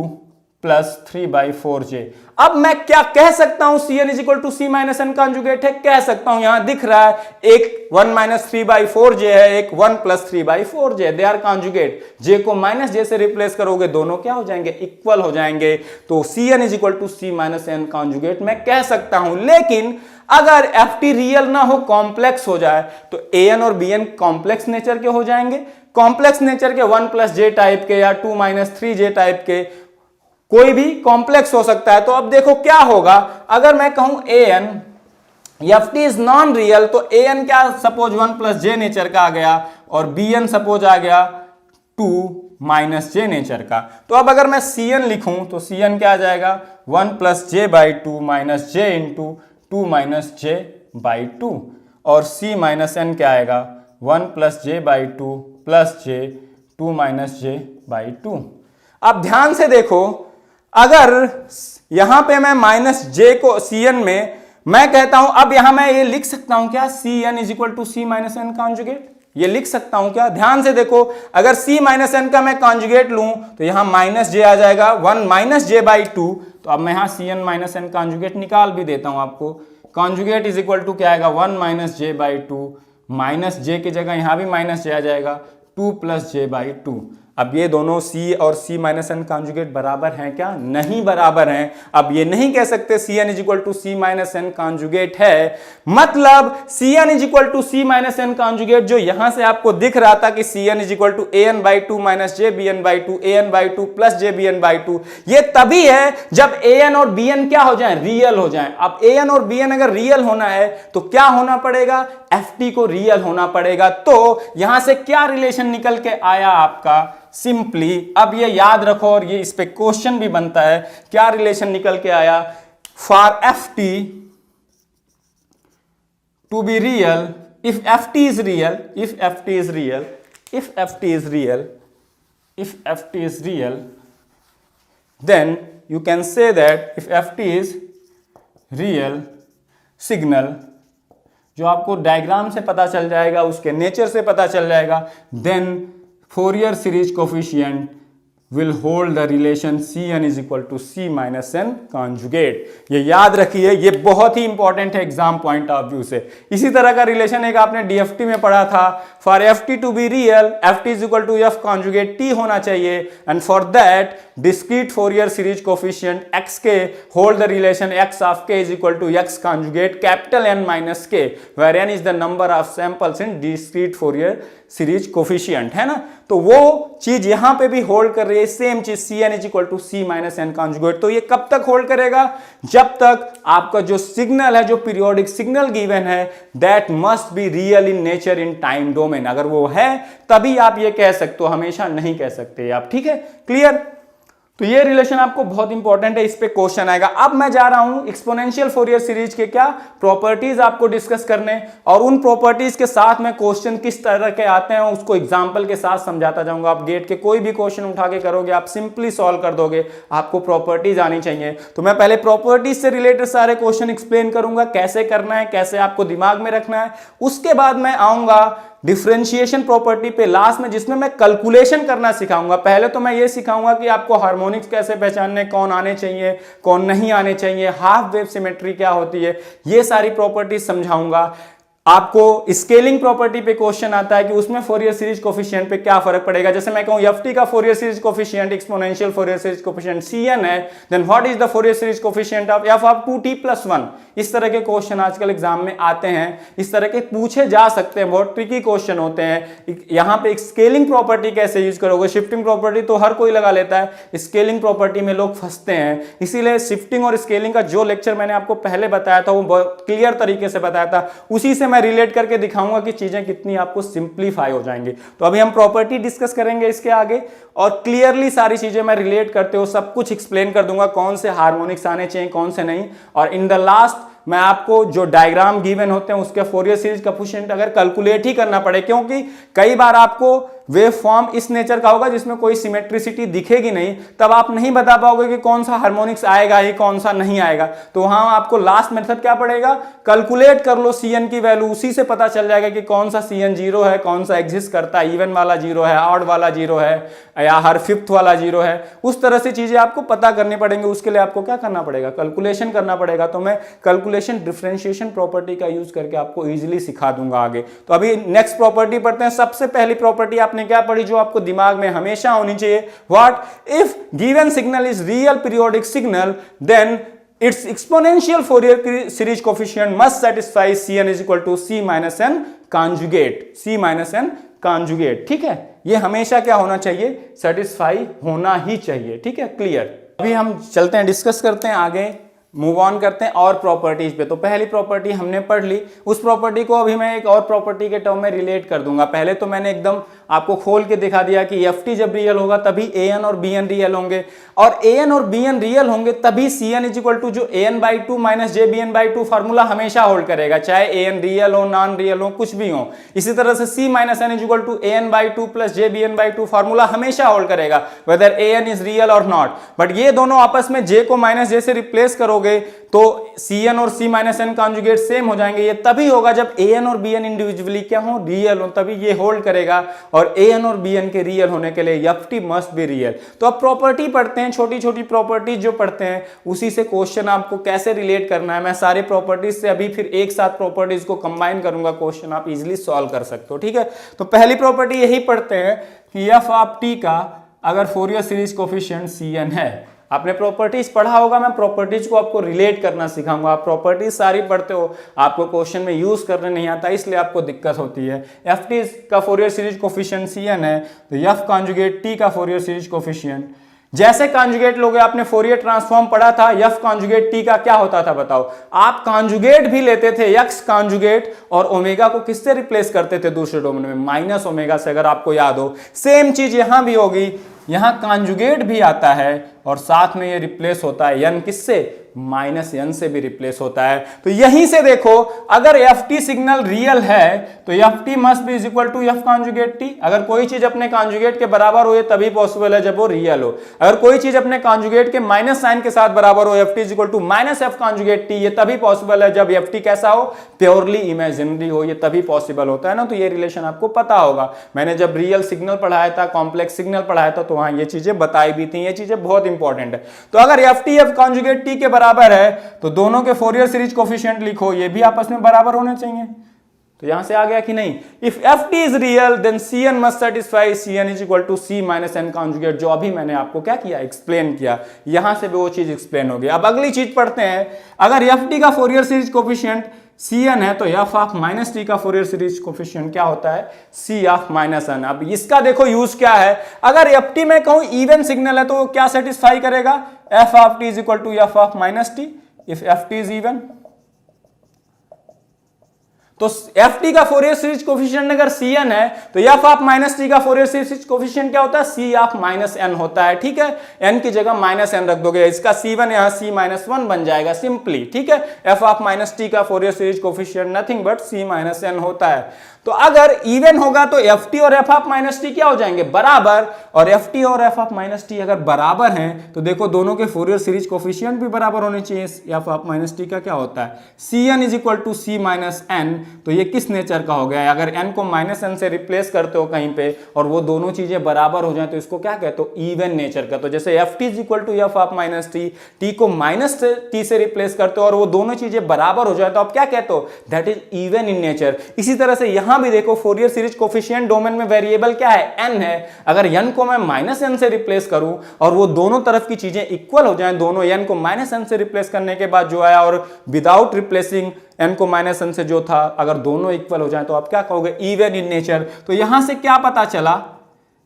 प्लस 3/4 j। अब मैं क्या कह सकता हूं? Cn is equal to C minus N conjugate है, कह सकता हूं, यहां दिख रहा है, एक 1 माइनस 3/4 j है, एक 1 plus 3/4 j, they are conjugate. j को माइनस j से रिप्लेस करोगे, दोनों क्या हो जाएंगे? इक्वल हो जाएंगे। तो Cn is equal to C minus N conjugate मैं कह सकता हूं। लेकिन अगर ft रियल ना हो, कॉम्प्लेक्स हो जाए, तो an और bn कॉम्प्लेक्स नेचर के हो जाएंगे। कॉम्प्लेक्स नेचर के 1 प्लस j टाइप के या 2 माइनस 3j टाइप के, कोई भी कॉम्प्लेक्स हो सकता है। तो अब देखो क्या होगा, अगर मैं कहूं an ft is non real, तो an क्या सपोज 1 प्लस j नेचर का आ गया, और bn सपोज आ गया 2 माइनस j नेचर का। तो अब अगर मैं Cn लिखूं तो Cn क्या आ जाएगा? 1 plus j/2 minus j into 2 minus j/2, और C माइनस n क्या आएगा? 1 plus j/2 plus j 2 minus j/2। अब ध्यान से देखो, अगर यहां पे मैं माइनस j को Cn में मैं कहता हूं, अब यहां मैं ये लिख सकता हूं क्या? Cn is equal to C minus N conjugate, ये लिख सकता हूं क्या? ध्यान से देखो, अगर C माइनस एन का मैं कॉन्जुगेट लूं तो यहां माइनस j आ जाएगा, 1 माइनस j/2। तो अब मैं यहां Cn माइनस एन कॉन्जुगेट निकाल भी देता हूं आपको। कॉन्जुगेट इज इक्वल टू क्या आएगा? 1 माइनस j/2, माइनस j की जगह यहां भी माइनस j आ जाएगा, 2 प्लस j/2। अब ये दोनों C और C माइनस एन कॉन्जुगेट बराबर हैं क्या? नहीं बराबर हैं। अब ये नहीं कह सकते Cn is equal to C minus N conjugate है, मतलब Cn is equal to C minus N conjugate जो यहां से आपको दिख रहा था कि Cn is equal to an/2 minus jbn/2 an/2 plus jbn/2, ये तभी है जब an और bn क्या हो जाए? रियल हो जाए। अब an और bn अगर रियल होना है तो क्या होना पड़ेगा? ft को रियल होना पड़ेगा। तो यहां से क्या रिलेशन निकल के आया आपका? सिंपली अब ये याद रखो, और ये इस पे क्वेश्चन भी बनता है, क्या रिलेशन निकल के आया? For ft to be real, if ft is real, if ft is real, if ft is real, if ft is real, then you can say that if ft is real signal, जो आपको डायग्राम से पता चल जाएगा, उसके नेचर से पता चल जाएगा, then Fourier series coefficient will hold the relation Cn is equal to C minus n conjugate। ये याद रखिए, ये बहुत ही इंपॉर्टेंट है एग्जाम पॉइंट ऑफ व्यू से। इसी तरह का रिलेशन एक आपने डीएफटी में पढ़ा था, for ft to be real ft is equal to f conjugate t होना चाहिए, and for that discrete Fourier series coefficient x के hold the relation x of k is equal to x conjugate capital N minus k, where n is the number of samples in discrete Fourier series coefficient, है ना। तो वो चीज यहां पे भी होल्ड कर रही है, सेम चीज Cn is equal to C minus n conjugate. तो ये कब तक होल्ड करेगा? जब तक आपका जो सिग्नल है, जो पीरियोडिक सिग्नल गिवन है, that must be real in nature in time domain. अगर वो है तभी आप ये कह सकते हो, हमेशा नहीं कह सकते आप, ठीक है, क्लियर। तो ये रिलेशन आपको बहुत इंपॉर्टेंट है, इस पे क्वेश्चन आएगा। अब मैं जा रहा हूं एक्सपोनेंशियल फोरियर सीरीज के क्या प्रॉपर्टीज आपको डिस्कस करने, और उन प्रॉपर्टीज के साथ में क्वेश्चन किस तरह के आते हैं उसको एग्जांपल के साथ समझाता जाऊंगा। आप गेट के कोई भी क्वेश्चन उठा के करोगे, आप सिंपली सॉल्व कर दोगे, आपको प्रॉपर्टीज आनी चाहिए। तो मैं पहले प्रॉपर्टीज से रिलेटेड सारे क्वेश्चन एक्सप्लेन करूंगा, कैसे करना है, कैसे आपको दिमाग में रखना है। उसके बाद मैं आऊंगा डिफरेंशिएशन प्रॉपर्टी पे लास्ट में, जिसमें मैं कैलकुलेशन करना सिखाऊंगा। पहले तो मैं ये सिखाऊंगा कि आपको हार्मोनिक्स कैसे पहचानने, कौन आने चाहिए कौन नहीं आने चाहिए, हाफ वेव सिमेट्री क्या होती है, ये सारी प्रॉपर्टीज समझाऊंगा। आपको स्केलिंग प्रॉपर्टी पे क्वेश्चन आता है कि उसमें फोरियर सीरीज कोफिशिएंट पे क्या फर्क पड़ेगा। जैसे मैं कहूं ft का Fourier series coefficient exponential Fourier series coefficient Cn है, then what is the Fourier series coefficient of f of 2t+1। इस तरह के क्वेश्चन आजकल एग्जाम में आते हैं, इस तरह के पूछे जा सकते हैं, बहुत ट्रिकी क्वेश्चन होते हैं। यहां पे स्केलिंग प्रॉपर्टी कैसे यूज करोगे, शिफ्टिंग प्रॉपर्टी तो हर कोई लगा लेता है, स्केलिंग प्रॉपर्टी में लोग फंसते हैं। इसीलिए शिफ्टिंग और स्केलिंग का जो लेक्चर मैंने आपको पहले बताया था वो बहुत क्लियर तरीके से बताया था, उसी से मैं रिलेट करके दिखाऊंगा कि चीजें कितनी आपको सिंप्लीफाई हो जाएंगी। तो अभी हम प्रॉपर्टी डिस्कस करेंगे इसके आगे, और क्लियरली सारी चीजें मैं रिलेट करते हो सब कुछ एक्सप्लेन कर दूंगा, कौन से हार्मोनिक्स आने चाहिए कौन से नहीं। और इन द लास्ट मैं आपको जो डायग्राम गिवन होते हैं उसके फोरियर सीरीज कोफिशिएंट अगर कैलकुलेट ही करना पड़े, क्योंकि कई बार आपको वेव फॉर्म इस नेचर का होगा जिसमें कोई सिमेट्रिसिटी दिखेगी नहीं, तब आप नहीं बता पाओगे कि कौन सा हार्मोनिक्स आएगा ही कौन सा नहीं आएगा। तो वहां आपको लास्ट मेथड क्या पड़ेगा, कैलकुलेट कर लो Cn की वैल्यू, उसी से पता चल जाएगा कि कौन सा Cn 0 है, कौन सा एग्जिस्ट करता है, इवन वाला 0 है, ऑड वाला 0 है, या हर फिफ्थ वाला 0 है। उस तरह से चीजें आपको पता करनी पड़ेंगी, उसके लिए आपको क्या करना पड़ेगा, कैलकुलेशन करना पड़ेगा। तो मैं कैलकुलेशन डिफरेंशिएशन प्रॉपर्टी का यूज करके आपको इजीली सिखा दूंगा आगे। तो अभी नेक्स्ट प्रॉपर्टी पढ़ते हैं। सबसे पहली प्रॉपर्टी आपने क्या पढ़ी जो आपको दिमाग में हमेशा होनी चाहिए, what if given signal is real periodic signal then its exponential Fourier series coefficient must satisfy Cn is equal to C minus n conjugate, C minus n conjugate, ठीक है। ये हमेशा क्या होना चाहिए, सेटिस्फाई होना ही चाहिए, ठीक है, क्लियर। अभी हम चलते हैं, डिस्कस करते हैं आगे, मूव ऑन करते हैं और प्रॉपर्टीज पे। तो पहली प्रॉपर्टी हमने पढ़ ली, उस प्रॉपर्टी को अभी मैं एक और प्रॉपर्टी के टर्म में रिलेट कर दूंगा। पहले तो मैंने एकदम आपको खोल के दिखा दिया कि ft जब रियल होगा तभी an और bn रियल होंगे, और an और bn रियल होंगे तभी Cn इज इक्वल टू जो an/2 माइनस jbn/2 फार्मूला हमेशा होल्ड करेगा, चाहे an रियल हो नॉन रियल हो कुछ भी हो। इसी तरह से C minus n is equal to an/2 plus jbn/2 formula हमेशा होल्ड करेगा, वेदर an इज रियल और नॉट। बट ये दोनों आपस में j को माइनस j से रिप्लेस करोगे तो Cn और C minus n conjugate same हो जाएंगे। ये तभी होगा जब an और bn इंडिविजुअली क्या हो, रियल हो, तभी ये होल्ड करेगा। और an और bn के रियल होने के लिए ft मस्ट बी रियल। तो अब प्रॉपर्टी पढ़ते हैं, छोटी छोटी प्रॉपर्टीज जो पढ़ते हैं उसी से क्वेश्चन आपको कैसे रिलेट करना है। मैं सारे प्रॉपर्टीज से अभी फिर एक साथ प्रॉपर्टीज को कंबाइन करूंगा, क्वेश्चन आप इजिली सॉल्व कर सकते हो, ठीक है। तो पहली प्रॉपर्टी यही पढ़ते हैं कि f ऑफ t का अगर फोरियर सीरीज कोफिशिएंट Cn है। आपने प्रॉपर्टीज पढ़ा होगा, मैं प्रॉपर्टीज को आपको रिलेट करना सिखाऊंगा। आप प्रॉपर्टीज सारी पढ़ते हो, आपको क्वेश्चन में यूज करने नहीं आता, इसलिए आपको दिक्कत होती है। एफ टी का फोरियर सीरीज कोफिशिएंट Cn है, तो एफ कॉन्जुगेट टी का फोरियर सीरीज कोफिशिएंट जैसे कॉन्जुगेट लोगे, आपने फोरियर ट्रांसफॉर्म पढ़ा था, एफ कॉन्जुगेट टी का क्या होता था बताओ। आप कॉन्जुगेट भी लेते थे एक्स कॉन्जुगेट, और ओमेगा को किससे रिप्लेस करते थे दूसरे डोमेन में, माइनस ओमेगा से, अगर आपको याद हो। सेम चीज यहां भी होगी, यहां कॉन्जुगेट भी आता है और साथ में ये रिप्लेस होता है n किससे, -n से भी रिप्लेस होता है। तो यहीं से देखो, अगर ft सिग्नल रियल है तो ft must be is equal to f conjugate t। अगर कोई चीज अपने कॉन्जुगेट के बराबर हो ये तभी पॉसिबल है जब वो रियल हो। अगर कोई चीज अपने कॉन्जुगेट के माइनस साइन के साथ बराबर हो, ft is equal to -f conjugate t, ये तभी पॉसिबल है जब ft कैसा हो, प्योरली इमेजिनरी हो, ये तभी पॉसिबल होता है ना। तो ये रिलेशन आपको पता होगा, मैंने जब रियल सिग्नल पढ़ाया था, कॉम्प्लेक्स सिग्नल पढ़ाया था, तो वहां ये चीजें बताई भी थी। ये चीजें बहुत इंपॉर्टेंट है। तो अगर ft f कॉन्जुगेट t के बराबर है तो दोनों के फोरियर सीरीज कोफिशिएंट लिखो, ये भी आपस में बराबर होने चाहिए। तो यहां से आ गया कि नहीं, if ft is real then cn must satisfy cn is equal to c minus n conjugate, जो अभी मैंने आपको क्या किया, एक्सप्लेन किया। यहां से भी वो चीज एक्सप्लेन हो गई। अब अगली चीज पढ़ते हैं, अगर ft का फोरियर सीरीज कोफिशिएंट cn है तो f ऑफ माइनस टी का फोरियर सीरीज कोफिशिएंट क्या होता है, c ऑफ माइनस n। अब इसका देखो यूज क्या है, अगर ft में कहूं इवन सिग्नल है तो क्या सेटिस्फाई करेगा, f of t is equal to f of minus T, if ft is even. तो ft का फोरियर सीरीज कोफिशिएंट अगर cn है तो f ऑफ माइनस टी का फोरियर सीरीज कोफिशिएंट क्या होता है, c ऑफ माइनस n होता है। ठीक है, n की जगह माइनस n रख दोगे, इसका c1 यहां c माइनस 1 बन जाएगा सिंपली। ठीक है, f ऑफ माइनस टी का Fourier series coefficient nothing but c minus n होता है। तो अगर इवन होगा तो ft और f ऑफ माइनस टी क्या हो जाएंगे, बराबर। और ft और f ऑफ माइनस टी अगर बराबर हैं तो देखो दोनों के फोरियर सीरीज कोफिशिएंट भी बराबर होने चाहिए। f ऑफ माइनस टी का क्या होता है, cn is equal to c minus n। तो ये किस नेचर का हो गया, अगर n को माइनस n से रिप्लेस करते हो कहीं पे और वो दोनों चीजें बराबर हो जाए तो इसको क्या कहते हो, इवन नेचर का। तो जैसे ft is equal to f of minus T, t को माइनस t से रिप्लेस करते हो और वो दोनों चीजें बराबर हो जाए तो आप क्या कहते हो, that is even in nature. इसी तरह से यहां भी देखो फोरियर सीरीज कोफिशिएंट डोमेन में वेरिएबल क्या है, n है। अगर n को मैं माइनस n से रिप्लेस करूं और वो दोनों तरफ की चीजें इक्वल हो जाएं, दोनों n को माइनस n से रिप्लेस करने के बाद जो आया और विदाउट रिप्लेसिंग n को माइनस n से जो था, अगर दोनों इक्वल हो जाएं तो आप क्या कहोगे, इवन इन नेचर। तो यहां से क्या पता चला,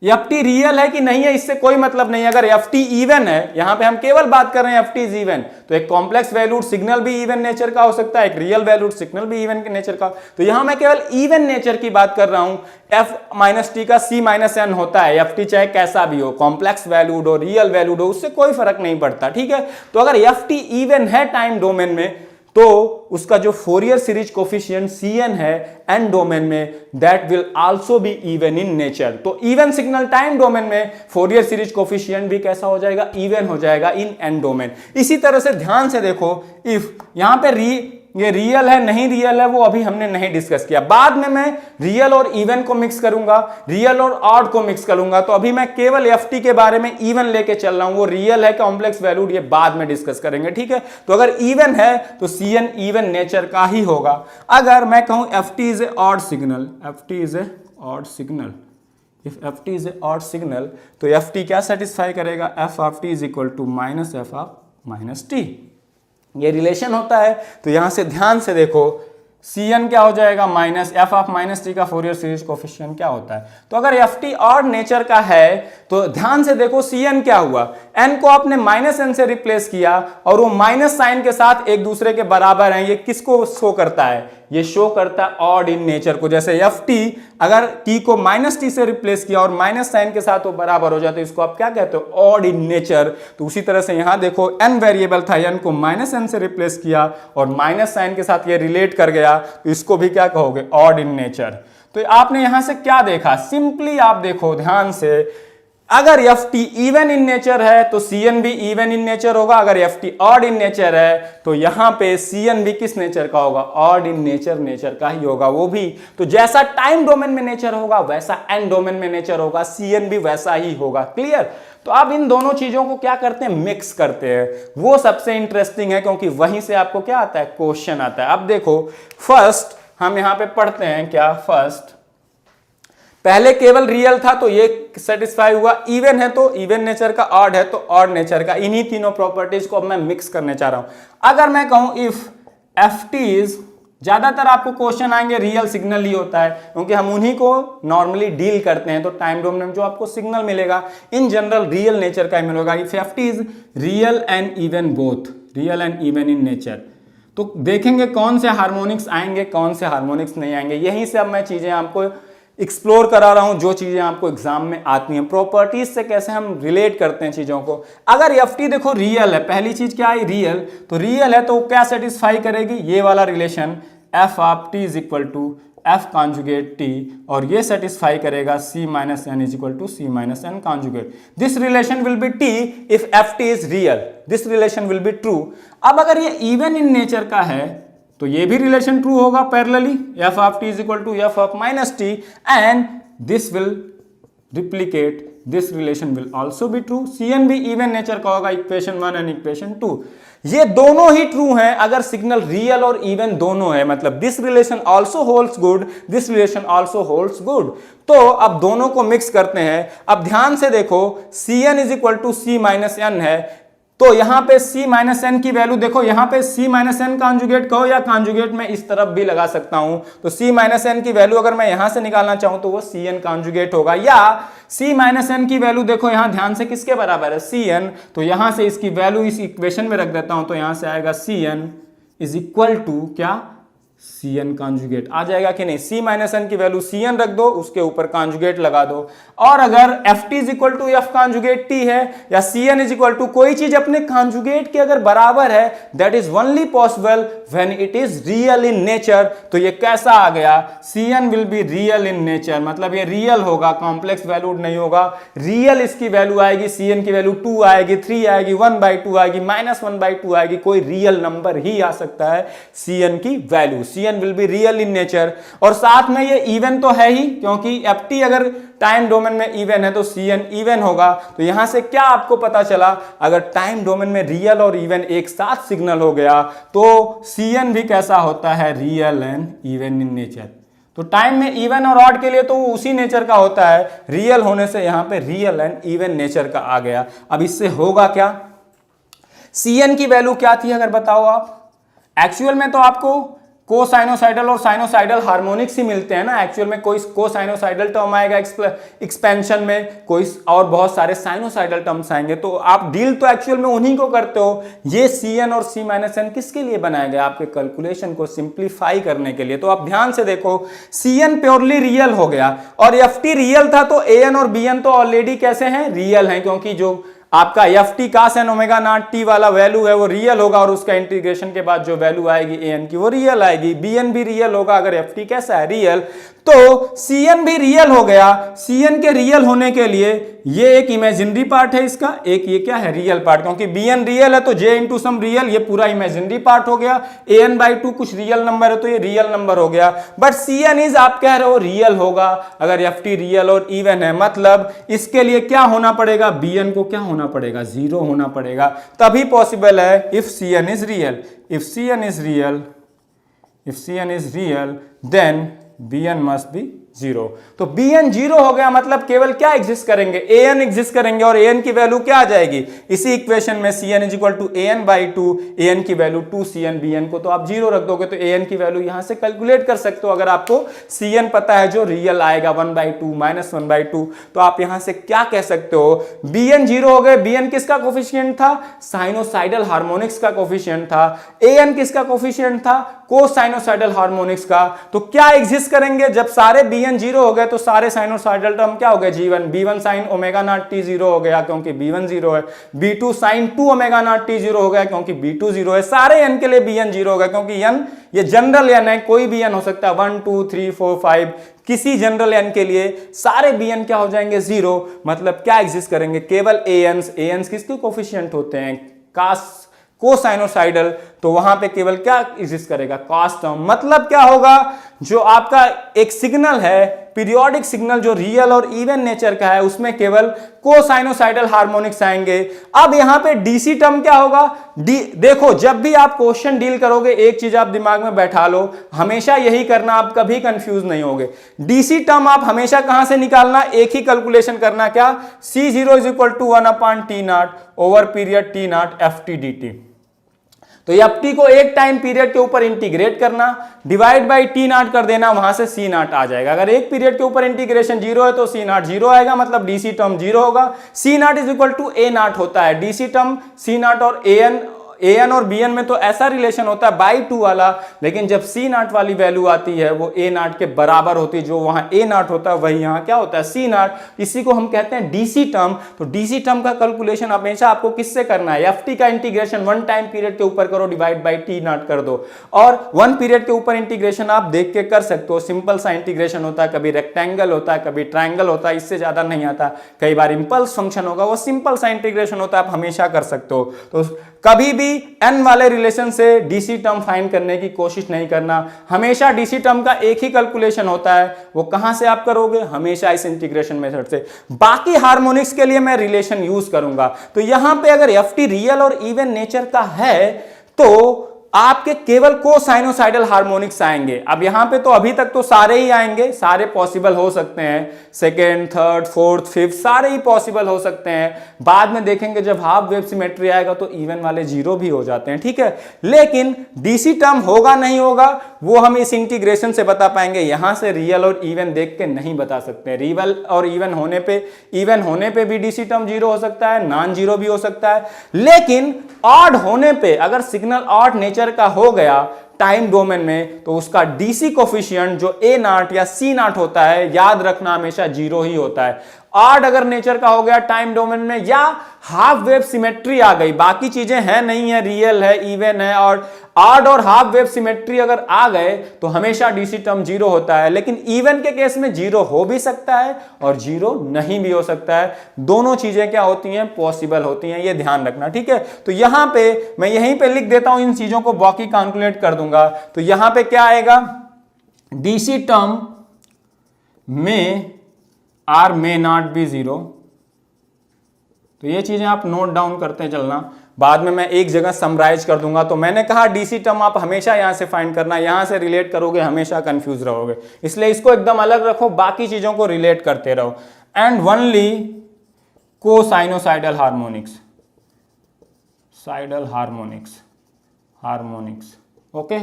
ft रियल है कि नहीं है इससे कोई मतलब नहीं। अगर ft इवन है, यहां पे हम केवल बात कर रहे हैं ft इज इवन, तो एक कॉम्प्लेक्स वैल्यूड सिग्नल भी इवन नेचर का हो सकता है, एक रियल वैल्यूड सिग्नल भी इवन नेचर का। तो यहां मैं केवल इवन नेचर की बात कर रहा हूं। f माइनस टी का c माइनस n होता है, ft चाहे कैसा भी हो, कॉम्प्लेक्स वैल्यूड हो, रियल वैल्यूड हो, उससे कोई फर्क नहीं पड़ता। ठीक है, तो अगर ft इवन है टाइम डोमेन में तो उसका जो फोरियर सीरीज कोफिशिएंट cn है n डोमेन में, that will also be even in nature. तो इवन सिग्नल टाइम डोमेन में फोरियर सीरीज कोफिशिएंट भी कैसा हो जाएगा, इवन हो जाएगा इन n डोमेन। इसी तरह से ध्यान से देखो, इफ यहां पे ये रियल है नहीं रियल है वो अभी हमने नहीं डिस्कस किया, बाद में मैं रियल और इवन को मिक्स करूंगा, रियल और ऑड को मिक्स करूंगा। तो अभी मैं केवल ft के बारे में इवन लेके चल रहा हूं, वो रियल है कॉम्प्लेक्स वैल्यूड ये बाद में डिस्कस करेंगे। ठीक है, तो अगर इवन है तो cn इवन नेचर का ही होगा। अगर मैं कहूं ft is a odd signal, ft is a odd signal, if ft is a odd signal तो ft क्या सेटिस्फाई करेगा, f of t is equal to minus f of minus t। ये रिलेशन होता है। तो यहां से ध्यान से देखो, cn क्या हो जाएगा, minus f of minus T का फोरियर सीरीज कोफिशिएंट क्या होता है। तो अगर ft ऑड नेचर का है तो ध्यान से देखो cn क्या हुआ, n को आपने माइनस n से रिप्लेस किया और वो माइनस साइन के साथ एक दूसरे के बराबर हैं। ये किसको शो करता है, ये शो करता है ऑड इन नेचर को। जैसे ft अगर t को माइनस टी से रिप्लेस किया और माइनस साइन के साथ वो बराबर हो जाता है, इसको आप क्या कहते हो, ऑड इन नेचर। तो उसी तरह से यहां देखो n वेरिएबल था, n को माइनस n से रिप्लेस किया और माइनस साइन के साथ ये रिलेट कर गया, तो इसको भी क्या कहोगे, ऑड इन नेचर। तो आपने यहां से क्या देखा, सिंपली आप देखो ध्यान से, अगर ft इवन इन नेचर है तो cn भी इवन इन नेचर होगा, अगर ft ऑड इन नेचर है तो यहां पे cn भी किस नेचर का होगा, ऑड इन नेचर का ही होगा वो भी। तो जैसा टाइम डोमेन में नेचर होगा वैसा n डोमेन में नेचर होगा, cn भी वैसा ही होगा। क्लियर। तो अब इन दोनों चीजों को क्या करते हैं, मिक्स करते हैं, वो सबसे इंटरेस्टिंग है क्योंकि वहीं से आपको क्या आता है, क्वेश्चन आता है। अब देखो फर्स्ट हम यहां पे पढ़ते हैं क्या, फर्स्ट पहले केवल रियल था तो ये सेटिस्फाई हुआ, इवन है तो इवन नेचर का, ऑड है तो ऑड नेचर का। इन्हीं तीनों प्रॉपर्टीज को अब मैं मिक्स करने चाह रहा हूं। अगर मैं कहूं इफ ft इज, ज्यादातर आपको क्वेश्चन आएंगे रियल सिग्नल ही होता है क्योंकि हम उन्हीं को नॉर्मली डील करते हैं। तो टाइम डोमेन में जो आपको सिग्नल मिलेगा इन जनरल रियल नेचर का ही मिलेगा। If ft is real and even both, real and even in nature, तो देखेंगे कौन से हार्मोनिक्स आएंगे कौन से हार्मोनिक्स नहीं आएंगे। यहीं से अब मैं चीजें आपको एक्सप्लोर करा रहा हूं जो चीजें आपको एग्जाम में आती हैं, प्रॉपर्टीज से कैसे हम रिलेट करते हैं चीजों को। अगर एफ टी देखो रियल है, पहली चीज क्या है रियल, तो रियल है तो क्या सेटिस्फाई करेगी, ये वाला relation F of T is equal to F conjugate T, और ये सेटिस्फाई करेगा C minus N is equal to C minus N conjugate. This relation will be T if F T is real, this relation will be true. अब अगर ये इवन इन नेचर का है तो ये भी रिलेशन ट्रू होगा parallelly, F of T is equal to F of minus T, and this will replicate, this relation will also be true. Cn भी इवन नेचर का होगा, इक्वेशन 1 एंड इक्वेशन 2, ये दोनों ही ट्रू हैं अगर सिग्नल रियल और इवन दोनों है, मतलब this relation also holds good, this relation also holds good. तो अब दोनों को मिक्स करते हैं। अब ध्यान से देखो Cn is equal to C minus N है, तो यहां पे c माइनस एन की वैल्यू देखो, यहां पे c माइनस एन कॉन्जुगेट कहो या कॉन्जुगेट में इस तरफ भी लगा सकता हूं, तो c माइनस एन की वैल्यू अगर मैं यहां से निकालना चाहूं तो वो cn कॉन्जुगेट होगा, या c माइनस एन की वैल्यू देखो यहां ध्यान से किसके बराबर है cn, तो यहां से इसकी वैल्यू इस इक्वेशन में रख देता हूं, तो यहां से आएगा cn इज इक्वल टू क्या, Cn कॉन्जुगेट आ जाएगा कि नहीं, c माइनस एन की वैल्यू Cn रख दो, उसके ऊपर कॉन्जुगेट लगा दो। और अगर ft is equal to F conjugate t है, या Cn इज इक्वल टू कोई चीज अपने कॉन्जुगेट के अगर बराबर है, that is only possible when it is real in nature. तो ये कैसा आ गया, Cn will be real in nature, मतलब ये रियल होगा, कॉम्प्लेक्स वैल्यूड नहीं होगा, रियल इसकी वैल्यू आएगी, Cn की वैल्यू 2 आएगी, 3 आएगी, 1/2 आएगी, -1/2 आएगी, कोई रियल नंबर ही आ सकता है Cn की value. Cn will be real in nature, और साथ में ये इवन तो है ही, क्योंकि ft अगर टाइम डोमेन में इवन है तो Cn इवन होगा। तो यहां से क्या आपको पता चला, अगर टाइम डोमेन में रियल और इवन एक साथ सिग्नल हो गया तो Cn भी कैसा होता है, real and even in nature. तो टाइम में इवन और ऑड के लिए तो वो उसी नेचर का होता है, रियल होने से यहां पे रियल एंड इवन नेचर का आ गया। अब इससे होगा क्या, Cn की वैल्यू क्या थी अगर बताओ आप, एक्चुअल में तो आपको कोसाइनोसाइडल और साइनोसाइडल हार्मोनिक्स ही मिलते हैं ना, एक्चुअल में कोई कोसाइनोसाइडल टर्म आएगा एक्सपेंशन में, कोई और बहुत सारे साइनोसाइडल टर्म्स आएंगे, तो आप डील तो एक्चुअल में उन्हीं को करते हो। ये Cn और C माइनस एन किसके लिए बनाया गया, आपके कैलकुलेशन को सिंप्लीफाई करने के लिए। तो आप ध्यान से देखो Cn प्योरली रियल हो गया, और ft रियल था तो An और Bn तो ऑलरेडी कैसे हैं, रियल हैं, क्योंकि जो आपका एफ टी का sin ओमेगा नॉट टी वाला वैल्यू है वो रियल होगा, और उसका इंटीग्रेशन के बाद जो वैल्यू आएगी एन की वो रियल आएगी, bn भी रियल होगा अगर एफ टी कैसा है, रियल। तो Cn भी रियल हो गया। Cn के रियल होने के लिए ये एक इमेजिनरी पार्ट है इसका, एक ये क्या है, रियल पार्ट, क्योंकि Bn रियल है तो J इंटू सम रियल, ये पूरा इमेजिनरी पार्ट हो गया। An/2 कुछ रियल नंबर है तो ये रियल नंबर हो गया, बट Cn इज आप कह रहे हो रियल होगा अगर एफ टी रियल और इवन है, मतलब इसके लिए क्या होना पड़ेगा, Bn को क्या होना पड़ेगा, 0 होना पड़ेगा, तभी पॉसिबल है if Cn is real. If Cn is real, if Cn is real then Bn must be 0। तो Bn 0 हो गया, मतलब केवल क्या एग्जिस्ट करेंगे, An एग्जिस्ट करेंगे, और An की वैल्यू क्या आ जाएगी, इसी इक्वेशन में Cn is equal to An/2, An की वैल्यू 2Cn, Bn को तो आप 0 रख दोगे तो An की वैल्यू यहां से कैलकुलेट कर सकते हो। अगर आपको Cn पता है जो रियल आएगा 1/2 -1/2, तो आप यहां से क्या कह सकते हो, Bn 0 हो गए। Bn किसका कोफिशिएंट था, साइनोसाइडल हार्मोनिक्स का कोफिशिएंट था। An किसका कोफिशिएंट था, कोसाइनोसाइडल हार्मोनिक्स का। तो क्या एग्जिस्ट करेंगे, जब सारे Bn 0 हो गए तो सारे साइनोसाइडल टर्म क्या हो गए, G1, B1 sign omega not T 0 हो गया क्योंकि B1 0 है, B2 sign 2 omega not T 0 हो गया क्योंकि B2 0 है, सारे n के लिए Bn 0 हो गया क्योंकि n ये जनरल n है, कोई भी n हो सकता है, 1 2 3 4 5, किसी जनरल n के लिए सारे Bn क्या हो जाएंगे, 0। मतलब क्या एग्जिस्ट करेंगे, केवल Ans किसके कोफिशिएंट होते हैं, कोसाइनोसाइडल, तो वहां पे केवल क्या एग्जिस्ट करेगा, कॉस टर्म। मतलब क्या होगा, जो आपका एक सिग्नल है, पीरियोडिक सिग्नल जो रियल और इवन नेचर का है, उसमें केवल कोसाइनोसाइडल हार्मोनिक्स आएंगे। अब यहां पे डीसी टर्म क्या होगा, देखो जब भी आप क्वेश्चन डील करोगे एक चीज आप दिमाग में बैठा लो, हमेशा यही करना, आप कभी कंफ्यूज नहीं होगे। डीसी टर्म आप हमेशा कहां से निकालना, एक ही कैलकुलेशन करना, क्या, C0 is equal to 1/T0 over period T0 FT dt। तो एफ टी को एक टाइम पीरियड के ऊपर इंटीग्रेट करना, डिवाइड बाई T0 कर देना, वहां से C0 आ जाएगा। अगर एक पीरियड के ऊपर इंटीग्रेशन 0 है तो C0 0 आएगा, मतलब डीसी टर्म 0 होगा। C0 is equal to A0 होता है, डीसी टर्म C0 और An an और bn में तो ऐसा रिलेशन होता है बाई 2 वाला, लेकिन जब c नॉट वाली वैल्यू आती है वो a नॉट के बराबर होती है, जो वहां a नॉट होता है वही यहाँ क्या होता है c नॉट। इसी को हम कहते हैं डीसी टर्म। तो डीसी टर्म का कैलकुलेशन हमेशा आपको किससे करना है, ft का इंटीग्रेशन 1 टाइम पीरियड के ऊपर करो, डिवाइड बाई t नॉट कर दो, और 1 पीरियड के ऊपर इंटीग्रेशन आप देख के कर सकते हो। सिंपल सा इंटीग्रेशन होता है, कभी रेक्टेंगल होता है, कभी ट्रायंगल होता है, इससे ज्यादा नहीं आता। कई बार इंपल्स फंक्शन होगा, वो सिंपल सा इंटीग्रेशन होता है, आप हमेशा कर सकते हो। तो कभी भी n वाले रिलेशन से डीसी टर्म फाइंड करने की कोशिश नहीं करना, हमेशा डीसी टर्म का एक ही कैलकुलेशन होता है। वो कहां से आप करोगे, हमेशा इस इंटीग्रेशन मेथड से। बाकी हार्मोनिक्स के लिए मैं रिलेशन यूज करूंगा। तो यहां पे अगर ft रियल और इवन नेचर का है तो आपके केवल कोसाइनोसाइडल हार्मोनिक्स आएंगे। अब यहां पे तो अभी तक तो सारे ही आएंगे, सारे पॉसिबल हो सकते हैं, सेकेंड, थर्ड, फोर्थ, फिफ्थ सारे ही पॉसिबल हो सकते हैं। बाद में देखेंगे जब हाफ वेव सिमेट्री आएगा तो इवन वाले जीरो भी हो जाते हैं, ठीक है। लेकिन डीसी टर्म होगा नहीं होगा वो हम इस इंटीग्रेशन से बता पाएंगे, यहां से रियल और इवन देख के नहीं बता सकते। रियल और इवन होने पे भी डीसी टर्म जीरो हो सकता है, नॉन जीरो भी हो सकता है। लेकिन ऑड होने पे अगर सिग्नल ऑड नेचर का हो गया टाइम डोमेन में तो उसका डीसी कोफिशिएंट जो ए नॉट या सी नॉट होता है, याद रखना हमेशा जीरो ही होता है। ऑड अगर नेचर का हो गया टाइम डोमेन में या हाफ वेव सिमेट्री आ गई, बाकी चीजें हैं नहीं है, रियल है, इवन है, और ऑड और हाफ वेव सिमेट्री अगर आ गए तो हमेशा डीसी टर्म जीरो होता है। लेकिन इवन के केस में जीरो हो भी सकता है और जीरो नहीं भी हो सकता है। दोनों चीजें क्या होती हैं, पॉसिबल होती हैं, ये ध्यान रखना, ठीक है। तो यहां पे मैं यहीं पे लिख देता हूं, इन चीजों को बाकी कैलकुलेट कर दूंगा। तो यहां पे क्या आएगा, डीसी टर्म में are may not be zero. तो ये चीजें आप नोट डाउन करते चलना, बाद में मैं एक जगह समराइज कर दूंगा। तो मैंने कहा डीसी टर्म आप हमेशा यहां से फाइंड करना, यहां से रिलेट करोगे हमेशा कंफ्यूज रहोगे, इसलिए इसको एकदम अलग रखो, बाकी चीजों को रिलेट करते रहो। एंड ओनली कोसाइनोसाइडल हार्मोनिक्स, साइडल हार्मोनिक्स, ओके।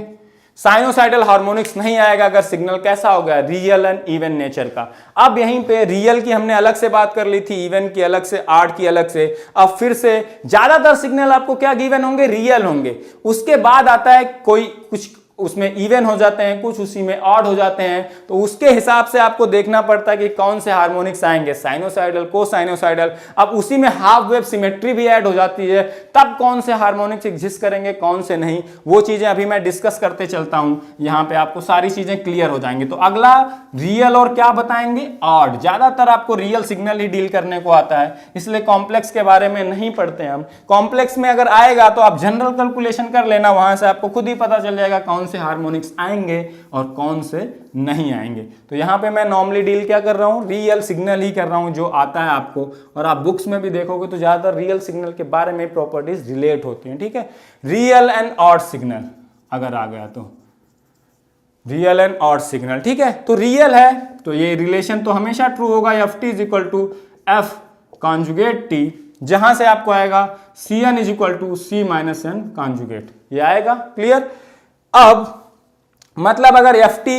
साइनोसाइडल हार्मोनिक्स नहीं आएगा अगर सिग्नल कैसा हो गया, रियल एंड इवन नेचर का। अब यहीं पे रियल की हमने अलग से बात कर ली थी, इवन की अलग से, ऑड की अलग से। अब फिर से ज्यादातर सिग्नल आपको क्या गिवन होंगे, रियल होंगे। उसके बाद आता है कोई कुछ उसमें इवन हो जाते हैं, कुछ उसी में ऑड हो जाते हैं। तो उसके हिसाब से आपको देखना पड़ता है कि कौन से हार्मोनिक्स आएंगे, साइनोसाइडल, कोसाइनोसाइडल। अब उसी में हाफ वेव सिमेट्री भी ऐड हो जाती है, तब कौन से हार्मोनिक्स एग्जिस्ट करेंगे, कौन से नहीं, वो चीजें अभी मैं डिस्कस करते चलता हूं। यहां पे आपको सारी चीजें क्लियर हो जाएंगी। तो अगला रियल और क्या बताएंगे, ऑड। ज्यादातर आपको रियल सिग्नल ही डील करने को आता है, इसलिए कॉम्प्लेक्स के बारे में नहीं पढ़ते हम। कॉम्प्लेक्स में अगर आएगा तो आप जनरल कैलकुलेशन कर लेना, वहां से आपको खुद ही पता चल जाएगा कौन से हार्मोनिक्स आएंगे और कौन से नहीं आएंगे। तो यहां पे मैं नॉर्मली डील क्या कर रहा हूं, रियल सिग्नल ही कर रहा हूं जो आता है आपको। और आप बुक्स में भी देखोगे तो ज्यादातर रियल सिग्नल के बारे में प्रॉपर्टीज रिलेट होती हैं, ठीक है। रियल एंड ऑड सिग्नल अगर आ गया तो रियल एंड ऑड सिग्नल, ठीक है। तो रियल है तो ये रिलेशन तो हमेशा ट्रू होगा, F T is equal to F conjugate T, जहां से आपको आएगा C N is equal to C minus N conjugate, ये आएगा, क्लियर। अब मतलब अगर एफ टी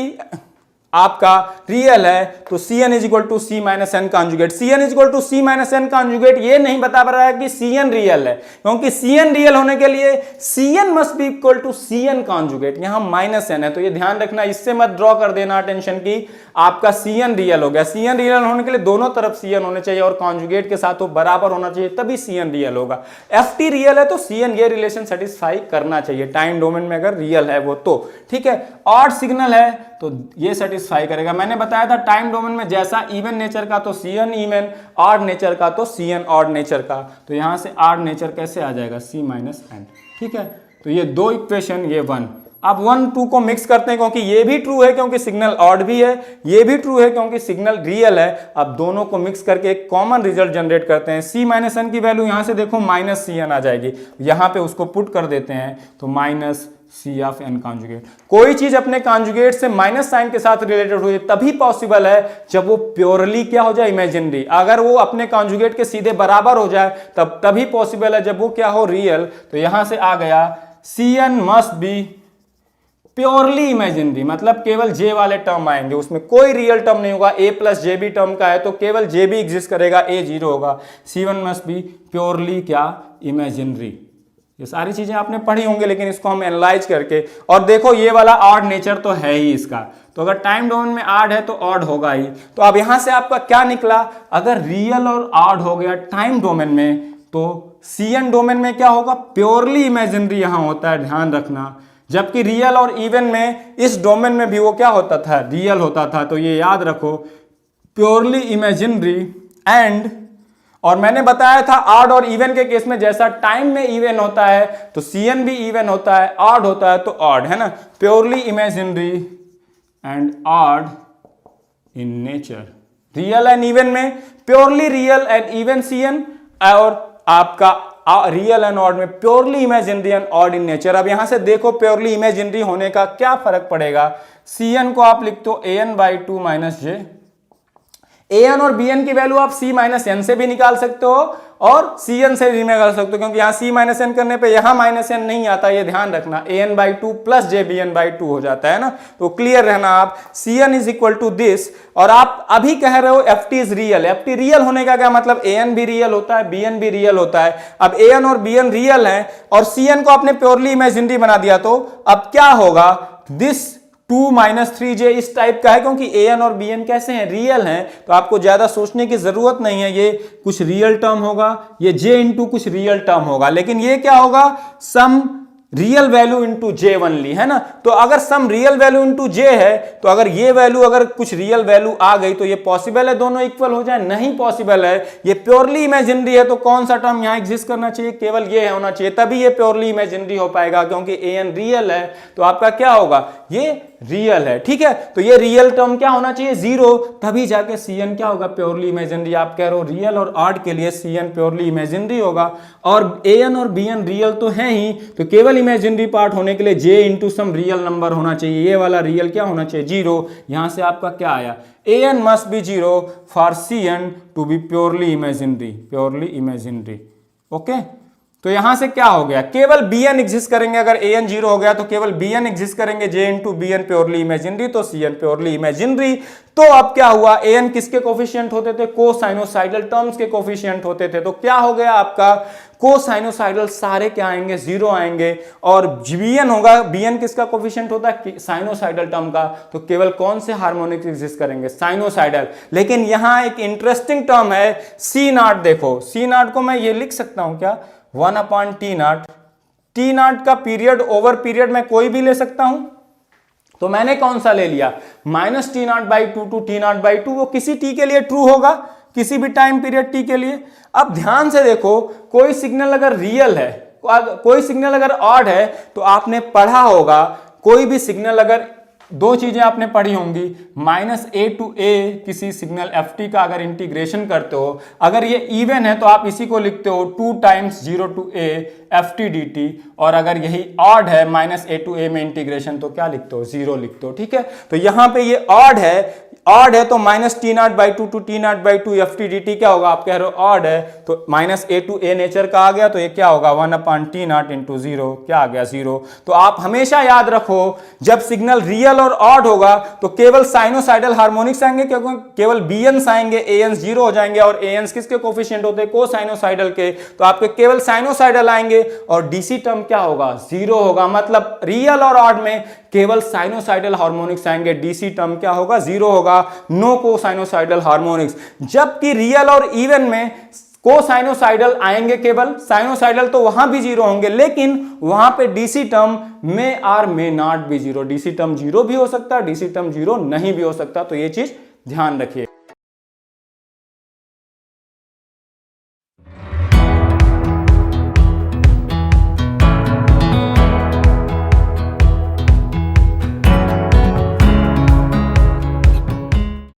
आपका रियल है तो C N is equal to C minus N conjugate. C N is equal to C minus N conjugate ये नहीं बता पा रहा है कि सी एन रियल है, क्योंकि सी एन रियल होने के लिए C N must be equal to C N conjugate, यहां माइनस एन है। तो ये ध्यान रखना, इससे मत ड्रॉ कर देना अटेंशन की आपका सी एन रियल हो गया। सी एन रियल होने के लिए दोनों तरफ सी एन होने चाहिए और कॉन्जुगेट के साथ वो बराबर होना चाहिए, तभी सी एन रियल होगा। एफ टी रियल है तो सी एन ये रिलेशन सेटिस्फाई करना चाहिए टाइम डोमेन में अगर रियल है वो तो, ठीक है। ऑड सिग्नल है तो ये सेटिस्फाई करेगा। मैंने बताया था टाइम डोमेन में जैसा इवन नेचर का तो C N even, odd nature का तो सी एन ऑड नेचर का। तो यहां से ऑड नेचर कैसे आ जाएगा, सी माइनस एन, ठीक है। तो ये दो इक्वेशन, ये वन। अब 1 2 को मिक्स करते हैं क्योंकि ये भी ट्रू है क्योंकि सिग्नल ऑड भी है, ये भी ट्रू है क्योंकि सिग्नल रियल है। अब दोनों को मिक्स करके एक कॉमन रिजल्ट जनरेट करते हैं। सी माइनस एन की वैल्यू यहां से देखो माइनस सी एन आ जाएगी, यहां पे उसको पुट कर देते हैं तो minus C of N conjugate. कोई चीज अपने कॉन्जुगेट से माइनस साइन के साथ रिलेटेड हुई तभी पॉसिबल है जब वो प्योरली क्या हो जाए, इमेजिनरी। अगर वो अपने कॉन्जुगेट के सीधे बराबर हो जाए तब तभी पॉसिबल है जब वो क्या हो, रियल। तो यहां से आ गया C N must be purely imaginary, मतलब केवल जे वाले टर्म आएंगे, उसमें कोई रियल टर्म नहीं होगा। ए प्लस जे बी टर्म का है तो केवल जे बी एग्जिस्ट करेगा, ए जीरो होगा। सी वन मस्ट बी प्योरली क्या, इमेजिनरी, ये सारी चीजें आपने पढ़ी होंगी, लेकिन इसको हम एनालाइज करके, और देखो ये वाला ऑड नेचर तो है ही इसका, तो अगर टाइम डोमेन में ऑड है तो ऑड होगा ही। तो अब यहां से आपका क्या निकला, अगर रियल और ऑड हो गया टाइम डोमेन में, तो सीएन डोमेन में क्या होगा, प्योरली इमेजिनरी यहां होता है, ध्यान रखना। जबकि रियल और इवन में इस डोमेन में भी वो क्या होता था, रियल होता था। तो ये याद रखो, प्योरली इमेजिनरी एंड, और मैंने बताया था ऑड और इवन के केस में जैसा टाइम में इवन होता है तो सीएन भी इवन होता है, ऑड होता है तो ऑड, है ना। Purely imaginary and odd in nature. Real and even में purely real and even CN, और आपका रियल एंड ऑड में purely imaginary and odd in nature. अब यहां से देखो प्योरली इमेजिनरी होने का क्या फर्क पड़ेगा, सीएन को आप लिखते हो an/2 - j। an और bn की वैल्यू आप c - n से भी निकाल सकते हो और cn से भी निकाल सकते हो, क्योंकि यहां c - n करने पे यहां -n नहीं आता, ये ध्यान रखना। an/2 + j bn/2 हो जाता है ना, तो क्लियर रहना आप। cn = दिस, और आप अभी कह रहे हो ft is real. ft real होने का क्या मतलब, an भी रियल होता है, bn भी रियल होता है। अब an और bn रियल है और cn को आपने प्योरली इमेजिनरी बना दिया, तो अब क्या होगा, दिस 2 - 3j इस टाइप का है, क्योंकि an और bn कैसे हैं, रियल हैं। तो आपको ज्यादा सोचने की जरूरत नहीं है, ये कुछ रियल टर्म होगा, ये j इंटू कुछ रियल टर्म होगा, लेकिन ये क्या होगा, सम रियल वैल्यू इंटू जे ओनली, है ना। तो अगर सम रियल वैल्यू इंटू जे है, तो अगर ये वैल्यू अगर कुछ रियल वैल्यू आ गई तो ये पॉसिबल है दोनों इक्वल हो जाए, नहीं पॉसिबल है। ये प्योरली इमेजिनरी है, तो कौन सा टर्म यहां एग्जिस्ट करना चाहिए, केवल ये होना चाहिए, तभी ये प्योरली इमेजिनरी हो पाएगा, क्योंकि an रियल है तो आपका क्या होगा, ये रियल है, ठीक है। तो ये रियल टर्म क्या होना चाहिए, 0, तभी जाके cn क्या होगा, प्योरली इमेजिनरी। आप कह रहे हो रियल और ऑड के लिए cn प्योरली इमेजिनरी होगा, और an और bn रियल तो है ही, तो केवल इमेजिनरी पार्ट होने के लिए j into some real number होना चाहिए। ये वाला रियल क्या होना चाहिए, 0। यहां से आपका क्या आया, an must be 0 for cn to be purely imaginary, purely imaginary. Okay, तो यहां से क्या हो गया, केवल bn एग्जिस्ट करेंगे। अगर an 0 हो गया तो केवल bn एग्जिस्ट करेंगे, j into bn purely imaginary, तो cn प्योरली इमेजिनरी। तो अब क्या हुआ, an किसके कोफिशिएंट होते थे, कोसाइनोसाइडल टर्म्स के कोफिशिएंट होते थे, तो क्या हो गया आपका, कोसाइनोसाइडल सारे क्या आएंगे, 0 आएंगे। और bn होगा, bn किसका कोफिशिएंट होता है, साइनोसाइडल टर्म का, तो केवल कौन से हार्मोनिक्स एग्जिस्ट करेंगे, साइनोसाइडल। लेकिन यहां एक इंटरेस्टिंग टर्म है c0। देखो c0 को मैं ये लिख सकता हूं क्या, 1/T0। T0 का पीरियड ओवर पीरियड मैं कोई भी ले सकता हूं, तो मैंने कौन सा ले लिया, -T0/2 टू T0/2, वो किसी t के लिए ट्रू होगा, किसी भी टाइम पीरियड t के लिए। अब ध्यान से देखो, कोई सिग्नल अगर रियल है, कोई सिग्नल अगर ऑड है, तो आपने पढ़ा होगा, कोई भी सिग्नल अगर, दो चीजें आपने पढ़ी होंगी, -a to a किसी सिग्नल ft का अगर इंटीग्रेशन करते हो, अगर ये इवन है तो आप इसी को लिखते हो 2 × 0 to a ft dt, और अगर यही ऑड है -a to a में इंटीग्रेशन, तो क्या लिखते हो, 0 लिखते हो, ठीक है। तो यहां पे ये ऑड है, ऑड है तो -T0/2 to T0/2 ft dt क्या होगा, आप कह रहे हो ऑड है तो -a to a नेचर का आ गया, तो ये क्या होगा, 1/T0 इंटू 0, क्या आ गया, 0। तो आप हमेशा याद रखो, जब सिग्नल रियल और ऑड होगा तो केवल साइनोसाइडल हार्मोनिक्स आएंगे, क्योंकि केवल bns आएंगे, ans 0 हो जाएंगे, और ans किसके कोफिशिएंट होते हैं, कोसाइनोसाइडल के, तो आपके केवल साइनोसाइडल आएंगे, और डीसी टर्म क्या होगा, 0 होगा। मतलब रियल और ऑड में केवल साइनोसाइडल हार्मोनिक्स आएंगे, डीसी टर्म क्या होगा, 0 होगा, नो कोसाइनोसाइडल हार्मोनिक्स। जबकि रियल और इवन में कोसाइनोसाइडल आएंगे, केवल साइनोसाइडल तो वहां भी 0 होंगे, लेकिन वहां पे डीसी टर्म में आर में नॉट बी 0, डीसी टर्म 0 भी हो सकता है, डीसी टर्म 0 नहीं भी हो सकता, तो ये चीज ध्यान रखिए।